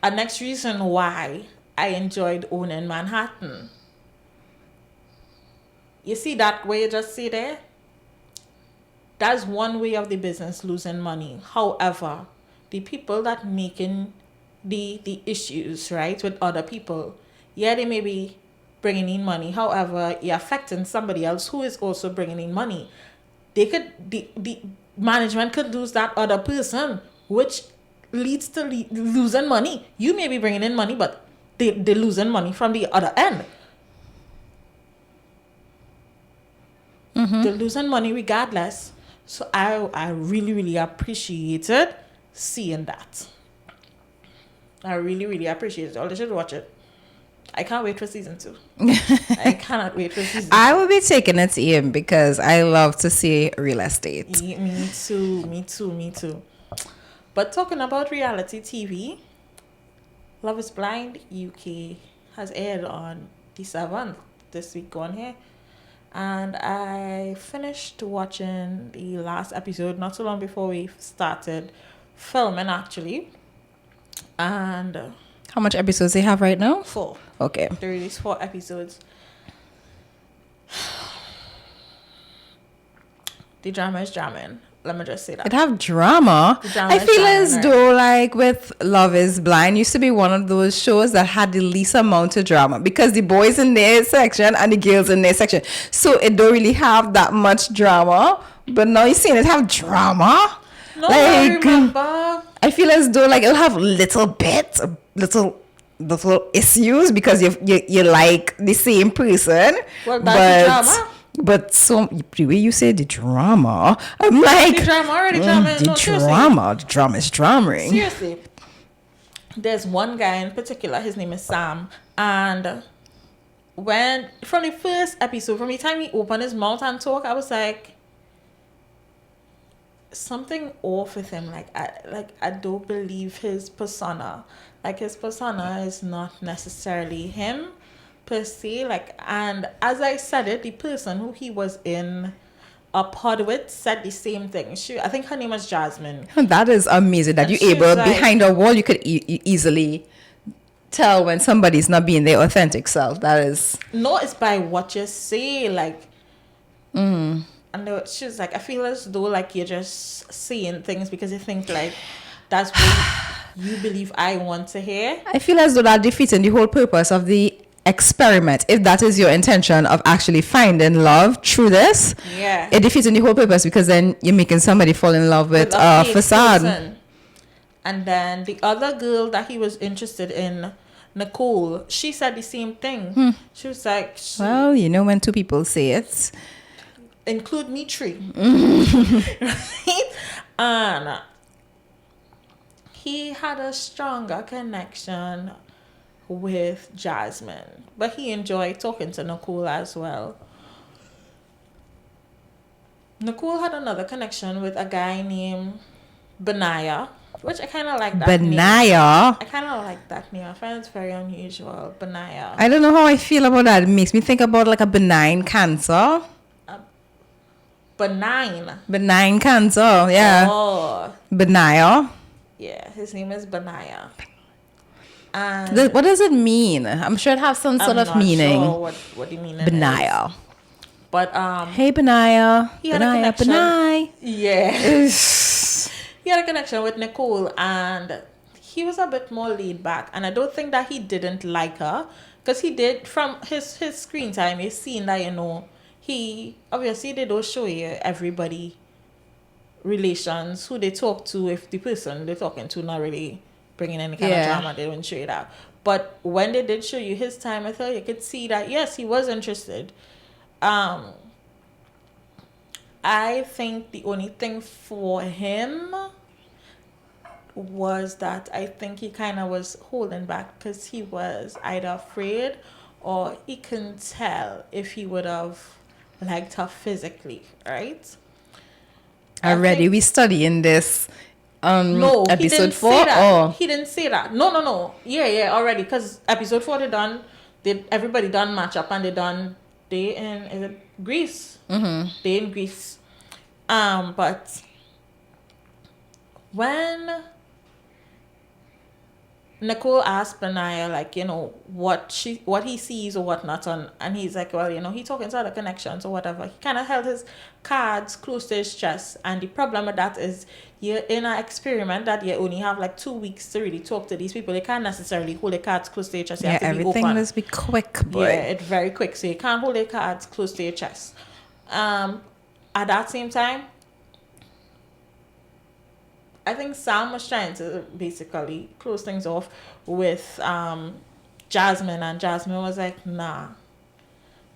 a next reason why I enjoyed owning Manhattan. You see that way you just see there? That's one way of the business losing money. However, the people that making the issues, right, with other people, yeah, they may be bringing in money. However, you're affecting somebody else who is also bringing in money. They could, the management could lose that other person, which leads to losing money. You may be bringing in money, but they're losing money from the other end. They're losing money regardless. So I really, really appreciated seeing that. I really, really appreciate it. All they should watch it. I can't wait for season 2. I cannot wait for season 2. I will be taking it in because I love to see real estate. Me too. But talking about reality TV, Love is Blind UK has aired on the 7th this week gone here. And I finished watching the last episode not so long before we started filming, actually. And how much episodes they have right now? 4. Okay. They released 4 episodes. The drama is jamming. Let me just say that. It have drama. I feel as though like with Love is Blind used to be one of those shows that had the least amount of drama because the boys in their section and the girls in their section. So it don't really have that much drama. But now you're seeing it have drama. No, I remember. I feel as though like it'll have little bits, little issues because you like the same person. Well, that's the drama. But so the way you say the drama, I'm like the drama. The drama is drama. Seriously, there's one guy in particular. His name is Sam, and when from the first episode, from the time he opened his mouth and talk, I was like, something off with him. I don't believe his persona. Like his persona is not necessarily him. Per se, and as I said it, the person who he was in a pod with said the same thing. I think her name was Jasmine. That is amazing that you're able behind a wall. You could easily tell when somebody's not being their authentic self. That is it's by what you say. And she was like, I feel as though like you're just saying things because you think like that's what you believe I want to hear. I feel as though that defeating the whole purpose of the experiment, if that is your intention of actually finding love through this. Yeah, it defeats the whole purpose because then you're making somebody fall in love with a facade person. And then the other girl that he was interested in, Nicole, she said the same thing. She was like, well, when two people say it, include me 3. Right? And he had a stronger connection with Jasmine, but he enjoyed talking to Nicole as well. Nicole had another connection with a guy named Benaya, which I kind of like that name. I kind of like that name. I find it's very unusual. Benaya. I don't know how I feel about that. It makes me think about like a benign cancer. Benign cancer, yeah. Oh. Benaya. Yeah, his name is Benaya. And what does it mean? I'm sure it has some sort of meaning. I'm not sure what the meaning Benaya. is. But hey Benaya. He had a connection. Benaya. Yeah. He had a connection with Nicole and he was a bit more laid back. And I don't think that he didn't like her. Because he did, from his screen time, he's seen that, he obviously they don't show you everybody relations, who they talk to, if the person they're talking to not really bringing any kind of drama, they don't show you that. But when they did show you his time with her, you could see that yes, he was interested. I think the only thing for him was that I think he kind of was holding back because he was either afraid or he couldn't tell if he would have liked her physically, right? Already we studying this No, he didn't episode 4 say that. or He didn't say that. No. Yeah, already. Because episode 4 everybody done match up and they in, is it Greece? Mm-hmm. They in Greece. But when Nicole asked Benaya, like, what he sees or whatnot, and he's like, well, he talking to other connections or whatever. He kind of held his cards close to his chest, and the problem with that is you're in an experiment that you only have like 2 weeks to really talk to these people. They can't necessarily hold their cards close to your chest. You have to be everything open. must be quick, boy. Yeah, it's very quick, so you can't hold their cards close to your chest. At that same time, I think Sam was trying to basically close things off with Jasmine, and Jasmine was like, nah.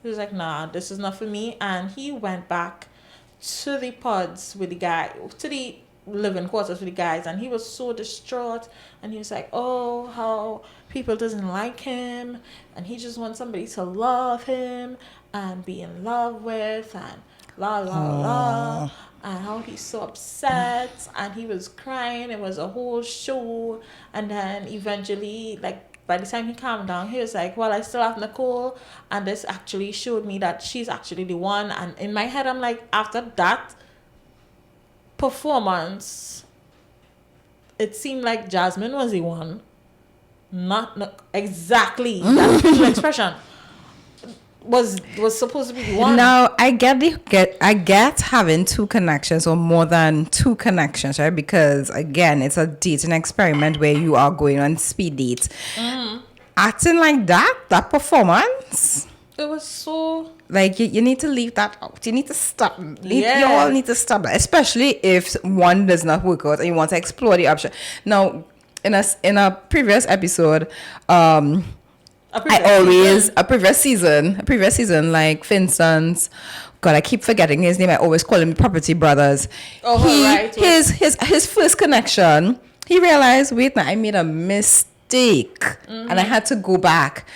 He was like, nah, this is not for me. And he went back to the pods with the guy, to the living quarters with the guys, and he was so distraught. And he was like, oh, how people doesn't like him, and he just wants somebody to love him and be in love with, and la la la, and how he's so upset, and he was crying. It was a whole show. And then eventually, like, by the time he calmed down, he was like, well, I still have Nicole, and this actually showed me that she's actually the one. And in my head, I'm like, after that performance, it seemed like Jasmine was the one, not exactly that facial expression was supposed to be the one. Now I get having two connections or more than two connections, right? Because again, it's a dating experiment where you are going on speed dates. Acting like that performance, it was so like you need to leave that out. You need to stop. Yeah. You all need to stop that, especially if one does not work out and you want to explore the option. Now, in a previous episode, a previous season, like, for instance, God, I keep forgetting his name. I always call him Property Brothers. Oh, right. His first connection, he realized, wait, now I made a mistake, and I had to go back.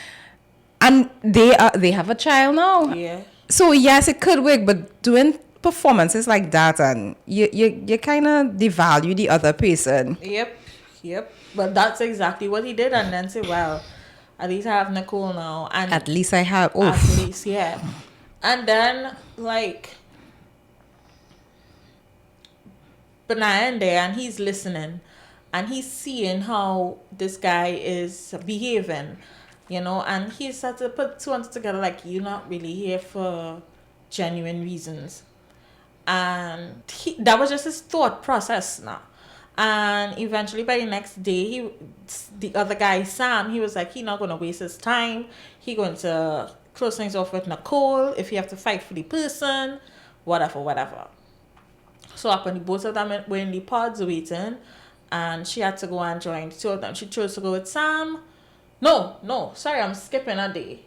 And they have a child now. Yeah. So yes, it could work, but doing performances like that, and you kind of devalue the other person. Yep. But that's exactly what he did, and then say, well, at least I have Nicole now. And at least I have. Oh. At least, yeah. And then, like, Benaya in there, and he's listening, and he's seeing how this guy is behaving, and he started to put two and two together, like, you're not really here for genuine reasons. And that was just his thought process now. And eventually, by the next day, the other guy, Sam, he was like, he not going to waste his time. He going to close things off with Nicole if he have to fight for the person, whatever. So up when both of them were in the pods waiting, and she had to go and join the two of them. She chose to go with Sam. No, sorry, I'm skipping a day.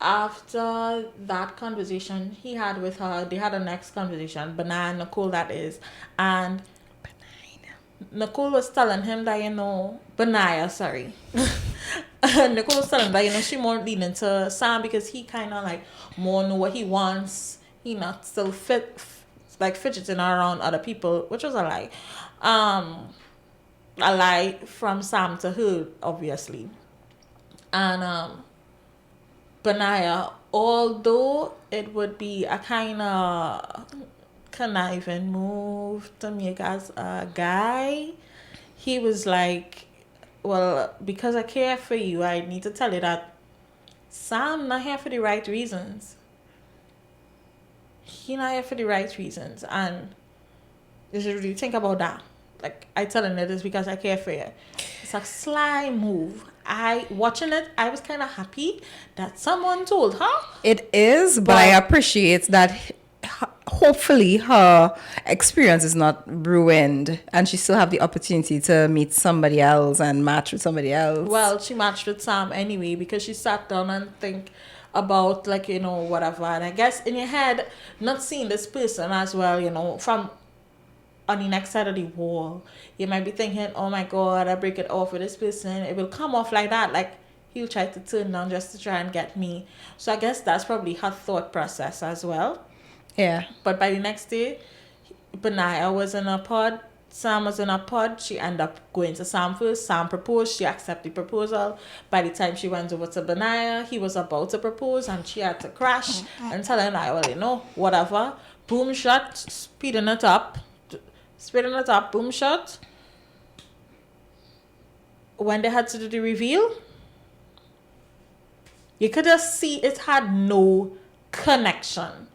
After that conversation he had with her, they had a next conversation, Benaya and Nicole, that is. And Nicole was telling him that, Benaya, sorry. Nicole was telling him that, she more leaning to Sam because he kind of like more know what he wants. He not still fidgeting around other people, which was a lie. A lie from Sam to her, obviously. And Benaya, although it would be a kind of conniving move to make as a guy, he was like, well, because I care for you, I need to tell you that Sam not here for the right reasons. He not here for the right reasons. And you should really think about that. Like, I telling you this because I care for you. It's a sly move. Watching it, I was kind of happy that someone told her. It is, but I appreciate that hopefully her experience is not ruined and she still have the opportunity to meet somebody else and match with somebody else. Well, she matched with Sam anyway because she sat down and think about, like, whatever. And I guess in your head, not seeing this person as well, from on the next side of the wall, you might be thinking, oh my God, I break it off with this person, it will come off like that, like he'll try to turn down just to try and get me. So I guess that's probably her thought process as well. Yeah. But by the next day, Benaya was in a pod. Sam was in a pod. She ended up going to Sam first. Sam proposed. She accepted the proposal. By the time she went over to Benaya, he was about to propose and she had to crash and tell him, well, whatever. Boom shot, speeding it up, boom shot. When they had to do the reveal, you could just see it had no connection.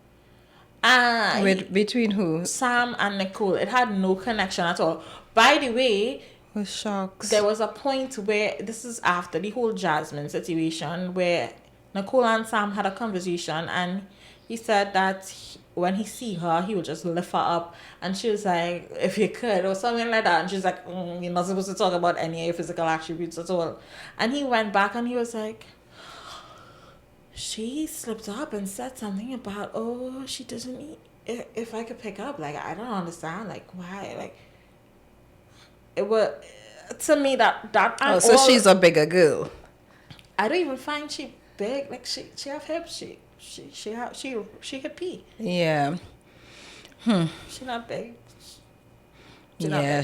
Between who? Sam and Nicole. It had no connection at all. By the way, with shocks, there was a point where, this is after the whole Jasmine situation, where Nicole and Sam had a conversation and he said that when he see her, he would just lift her up. And she was like, if you could, or something like that. And she's like, you're not supposed to talk about any of your physical attributes at all. And he went back and he was like, she slipped up and said something about, she doesn't eat. If I could pick up, like, I don't understand, like, why, like, it was, to me, that so she's a bigger girl. I don't even find she big, like, she have hips, she could pee. Yeah. She not big.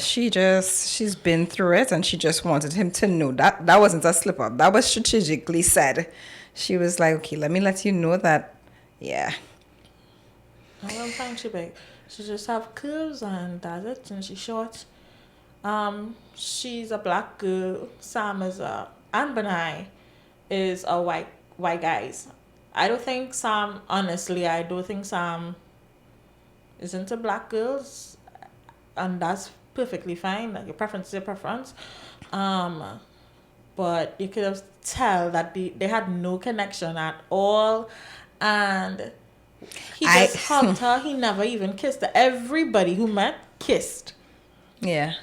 She's been through it and she just wanted him to know that wasn't a slip up. That was strategically said. She was like, okay, let me let you know that, yeah. I don't find she big. She just have curves and that's it, and she's short. She's a black girl. Sam is and Benai is a white guys. I don't think Sam is into black girls, and that's perfectly fine. Like, your preference is your preference. But you could have tell that they had no connection at all, and he just hugged her. He never even kissed her. Everybody who met kissed. Yeah.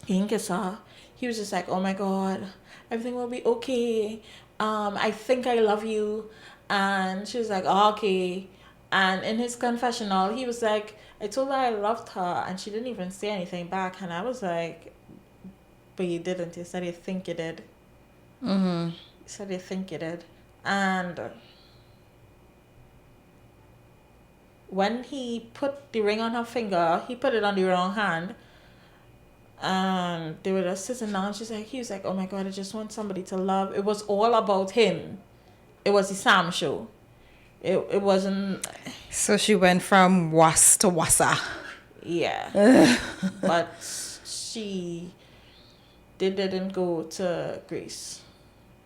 He didn't kiss her. He was just like, oh my God, everything will be okay. I think I love you. And she was like, oh, okay. And in his confessional, he was like, I told her I loved her, and she didn't even say anything back. And I was like, but you didn't. You said you think you did. Mm-hmm. You said you think you did. And when he put the ring on her finger, he put it on the wrong hand. And they were just sitting down. He was like, oh my God, I just want somebody to love. It was all about him. It was the Sam show. It wasn't. So she went from was to wassa. Yeah. But they didn't go to Greece.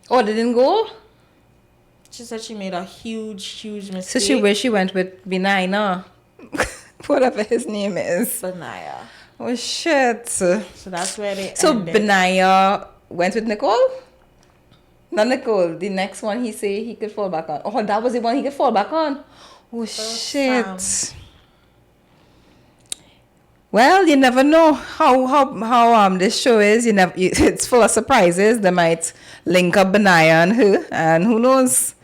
Oh, they didn't go? She said she made a huge mistake. So she went with Benaya. Whatever his name is. Benaya. Oh, shit. So that's where they ended. Benaya went with Nicole? Not Nicole. The next one he say he could fall back on. Oh, that was the one he could fall back on? Oh, shit. Sam. Well, you never know how this show is. It's full of surprises. They might link up Benaya and her, and who knows?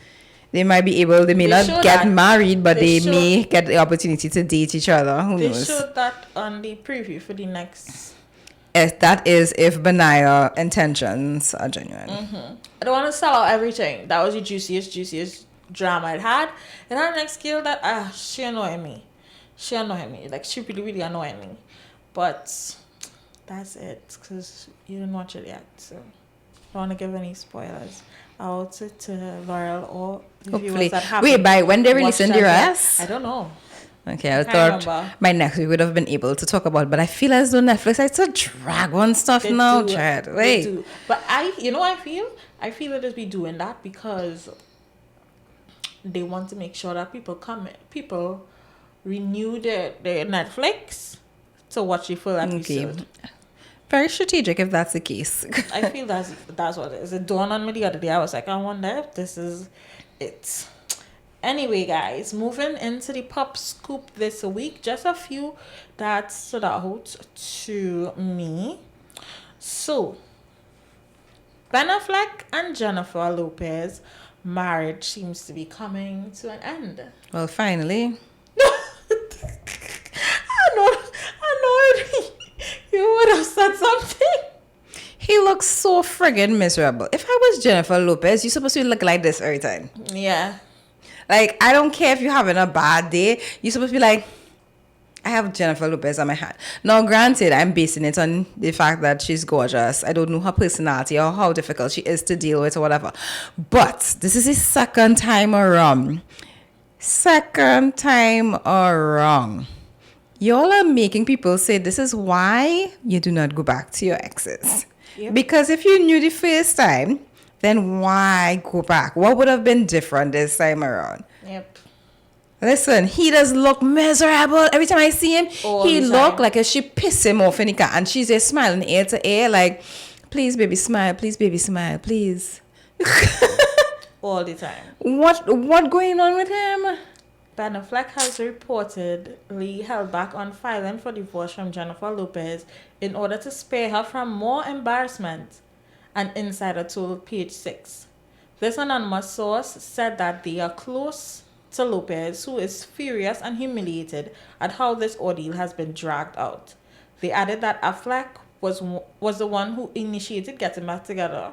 They might be able. They may not get married, but they may get the opportunity to date each other. Who knows? They showed that on the preview for the next. That is if Benaya intentions are genuine. Mm-hmm. I don't want to sell out everything. That was the juiciest drama it had. And our next girl that she annoyed me. Like, she really annoyed me. But that's it, because you didn't watch it yet. So I don't want to give any spoilers out to Laurel or the viewers that haven't. Wait, by when they releasing the rest? I don't know. Okay, I thought by next week we would have been able to talk about it, but I feel as though Netflix likes to drag on stuff now, Chad. Wait. But I feel it is be doing that because they want to make sure that people renew their Netflix to watch the full episode. Okay. Very strategic if that's the case. I feel that's what it is. It dawned on me the other day. I was like, I wonder if this is it. Anyway, guys, moving into the pop scoop this week, just a few that stood out to me. So, Ben Affleck and Jennifer Lopez marriage seems to be coming to an end. Well, finally. I know. You would have said something. He looks so friggin' miserable. If I was Jennifer Lopez, you're supposed to look like this every time. Yeah. Like, I don't care if you're having a bad day. You're supposed to be like, I have Jennifer Lopez on my hand. Now, granted, I'm basing it on the fact that she's gorgeous. I don't know her personality or how difficult she is to deal with or whatever. But this is the second time around. Second time around. Y'all are making people say this is why you do not go back to your exes. Yep. Because if you knew the first time, then why go back? What would have been different this time around? Yep. Listen, he does look miserable. Every time I see him, All he the look time. like as she piss him off in the car. And she's just smiling ear to ear like, please, baby, smile. Please, baby, smile. Please. All the time. What going on with him? Ben Affleck has reportedly held back on filing for divorce from Jennifer Lopez in order to spare her from more embarrassment, an insider told Page 6. This anonymous source said that they are close to Lopez, who is furious and humiliated at how this ordeal has been dragged out. They added that Affleck was the one who initiated getting back together.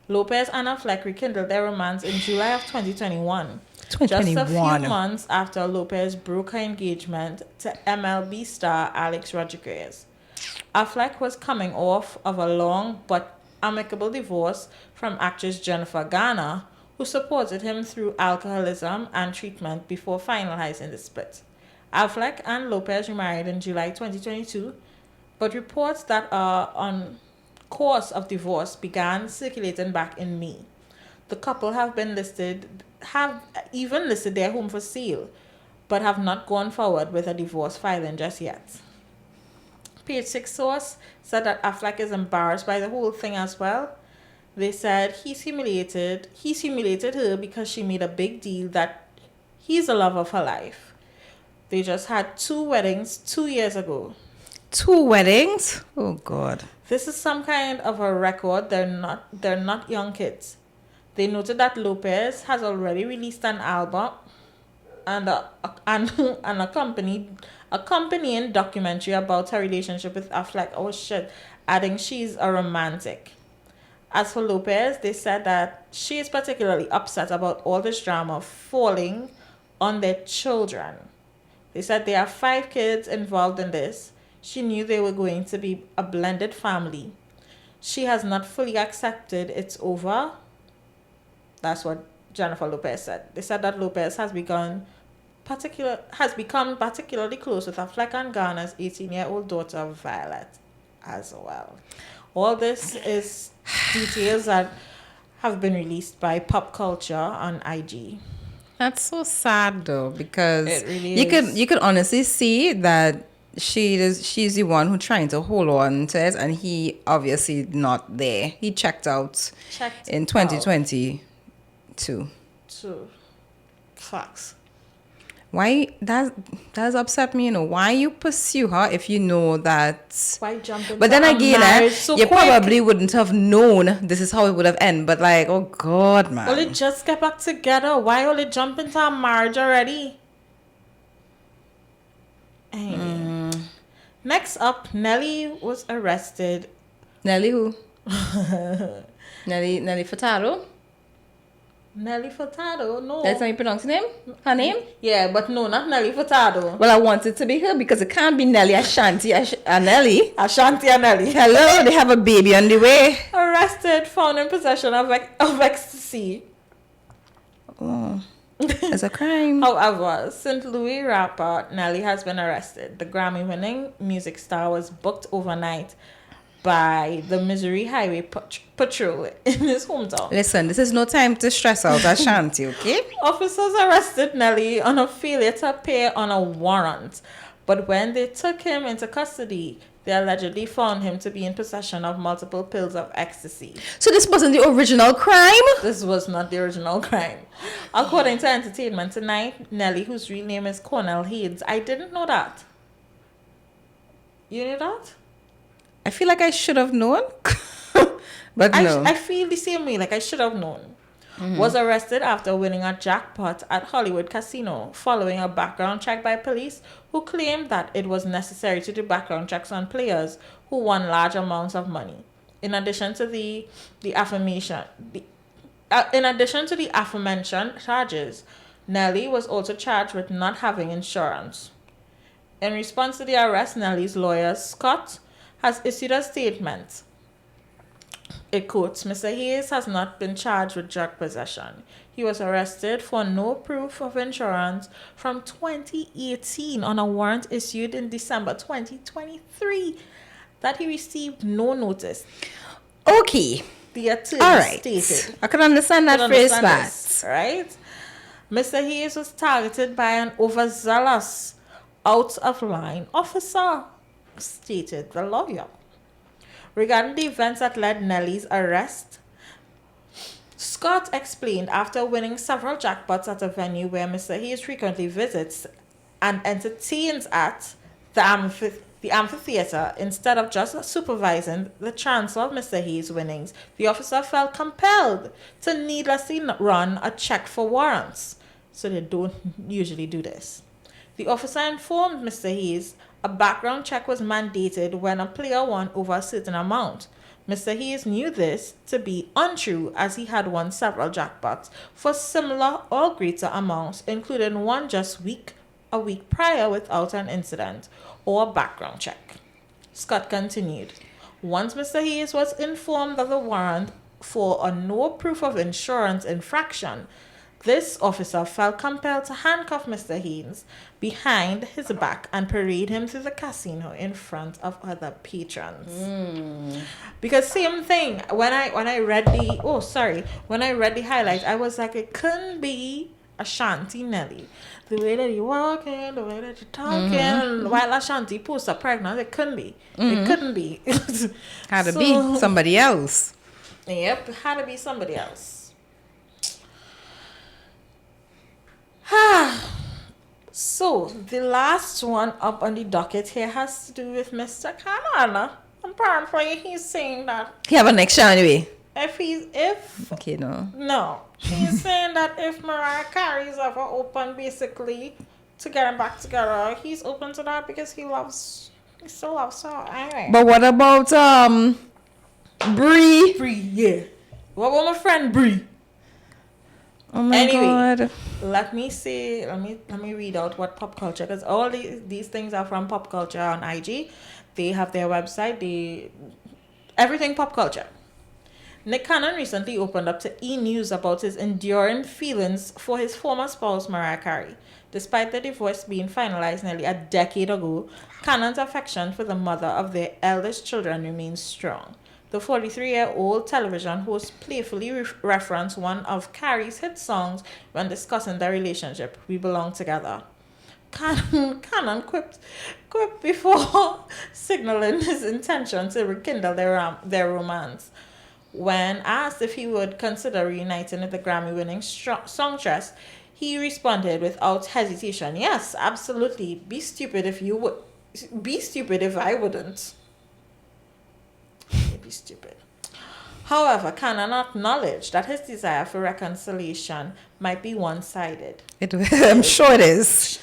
Lopez and Affleck rekindled their romance in July of 2021. Just a few 2021. months after Lopez broke her engagement to MLB star Alex Rodriguez. Affleck was coming off of a long but amicable divorce from actress Jennifer Garner, who supported him through alcoholism and treatment before finalizing the split. Affleck and Lopez remarried in July 2022, but reports that are on course of divorce began circulating back in May. The couple have even listed their home for sale, but have not gone forward with a divorce filing just yet. Page 6 source said that Affleck is embarrassed by the whole thing as well. They said he's humiliated her because she made a big deal that he's the love of her life. They just had 2 weddings 2 years ago. 2 weddings? Oh God. This is some kind of a record. They're not young kids. They noted that Lopez has already released an album and an accompanying documentary about her relationship with Affleck. Oh shit, adding she's a romantic. As for Lopez, they said that she is particularly upset about all this drama falling on their children. They said there are 5 kids involved in this. She knew they were going to be a blended family. She has not fully accepted it's over. That's what Jennifer Lopez said. They said that Lopez has become particularly close with Affleck and Garner's 18-year-old daughter Violet as well. All this is details that have been released by Pop Culture on IG. That's so sad though, because It really you could honestly see that she's the one who trying to hold on to it, and he obviously not there. He checked out in 2022. Two facts. Why that does upset me, why you pursue her if you know that. Why jump into But then again, marriage so you quick? probably wouldn't have known this is how it would have ended. But like, oh God, man. Only just get back together. Why only jump into a marriage already? Anyway. Next up, Nelly was arrested. Nelly who? Nelly Furtado? Nelly Furtado? No. That's how you pronounce her name? Her name? Yeah, but no, not Nelly Furtado. Well, I want it to be her because it can't be Nelly Ashanti Nelly. Ashanti and Nelly. Hello, they have a baby on the way. Arrested, found in possession of ecstasy. Oh, it's a crime. However, St. Louis rapper Nelly has been arrested. The Grammy-winning music star was booked overnight by the Missouri Highway Patrol in his hometown. Listen, this is no time to stress out Ashanti, okay? Officers arrested Nelly on a failure to appear on a warrant, but when they took him into custody, they allegedly found him to be in possession of multiple pills of ecstasy. So this wasn't the original crime? This was not the original crime. According to Entertainment Tonight, Nelly, whose real name is Cornell Hayes, I didn't know that. You knew that? I feel like I should have known. But no. I feel the same way, like I should have known. Was arrested after winning a jackpot at Hollywood Casino following a background check by police who claimed that it was necessary to do background checks on players who won large amounts of money. In addition to the aforementioned charges, Nelly was also charged with not having insurance. In response to the arrest, Nelly's lawyer, Scott, has issued a statement. It quotes, Mr. Hayes has not been charged with drug possession. He was arrested for no proof of insurance from 2018 on a warrant issued in December 2023 that he received no notice. Okay. The attorney All right. stated. I can understand that phrase, This, right? Mr. Hayes was targeted by an overzealous, out-of-line officer, stated the lawyer. Regarding the events that led Nelly's arrest, Scott explained after winning several jackpots at a venue where Mr. Hayes frequently visits and entertains at the amphitheater, instead of just supervising the transfer of Mr. Hayes' winnings, the officer felt compelled to needlessly run a check for warrants. So they don't usually do this. The officer informed Mr. Hayes a background check was mandated when a player won over a certain amount. Mr. Hayes knew this to be untrue as he had won several jackpots for similar or greater amounts, including one just a week prior without an incident or a background check. Scott continued. Once Mr. Hayes was informed of the warrant for a no proof of insurance infraction, this officer felt compelled to handcuff Mr. Hayes behind his back and parade him through the casino in front of other patrons. Because same thing, when I read the highlights, I was like, it couldn't be Ashanti Nelly. The way that you walking, the way that you're talking, while Ashanti posts are pregnant, it couldn't be. It couldn't be. Had to be somebody else. Yep, had to be somebody else. So, the last one up on the docket here has to do with Mr. Cannon. Apparently, he's saying that He have a next show anyway. Okay, no. He's saying that if Mariah Carey is ever open, basically, to getting back together, he's open to that because he still loves her. Anyway. But what about Brie? Brie, yeah. What about my friend Brie? Oh my God. Let me read out what pop culture, because all these things are from pop culture on IG. They have their website, everything pop culture. Nick Cannon recently opened up to E! News about his enduring feelings for his former spouse Mariah Carey. Despite the divorce being finalized nearly a decade ago, Cannon's affection for the mother of their eldest children remains strong. The 43-year-old television host playfully referenced one of Carey's hit songs when discussing their relationship, We Belong Together. Cannon quipped before signaling his intention to rekindle their romance. When asked if he would consider reuniting with the Grammy-winning songstress, he responded without hesitation, "Yes, absolutely. Be stupid if you would. Be stupid if I wouldn't." Be stupid. However, Cannon acknowledged that his desire for reconciliation might be one-sided. I'm sure it is.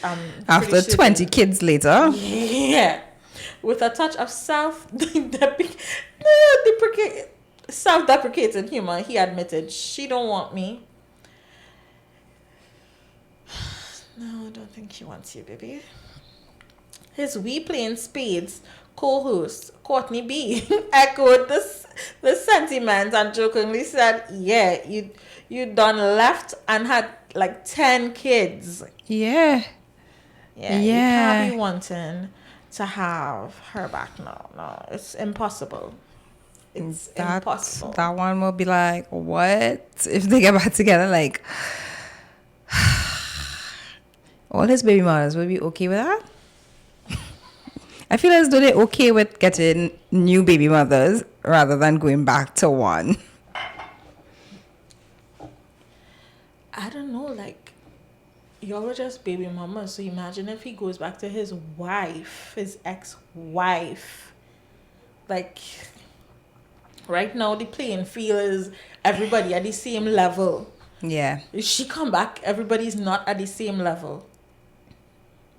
After 20 kids later. Yeah. With a touch of self-deprecating humor, he admitted, "She don't want me." No, I don't think she wants you, baby. His We Playing Spades co-host, Courtney B, echoed the sentiment and jokingly said, "Yeah, you done left and had like 10 kids." Yeah. Yeah. You can't be wanting to have her back now. No, it's impossible. It's impossible. That one will be like, what? If they get back together, like, all his baby mothers will be okay with that? I feel as though they're okay with getting new baby mothers rather than going back to one. I don't know, like, y'all were just baby mamas, so imagine if he goes back to his wife, his ex-wife. Like, right now the playing field is everybody at the same level. Yeah. If she come back, everybody's not at the same level.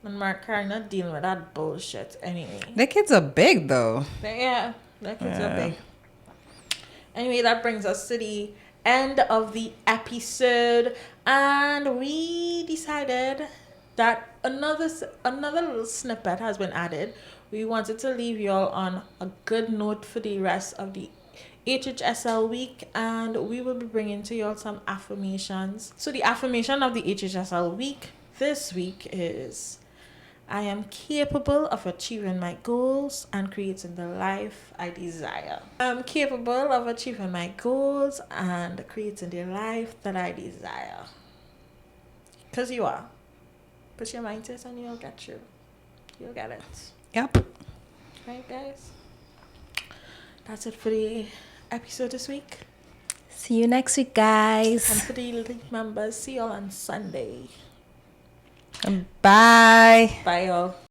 And Mark Carey not dealing with that bullshit anyway. The kids are big though. Yeah, the kids are big. Anyway, that brings us to the end of the episode. And we decided that another little snippet has been added. We wanted to leave y'all on a good note for the rest of the HHSL week, and we will be bringing to y'all some affirmations. So the affirmation of the HHSL week this week is: I am capable of achieving my goals and creating the life I desire. I'm capable of achieving my goals and creating the life that I desire. Because you are. Put your mind to it and you'll get you. You'll get it. Yep. Right, guys? That's it for the episode this week. See you next week, And guys. for the elite members, see y'all on Sunday. Bye. Bye, y'all.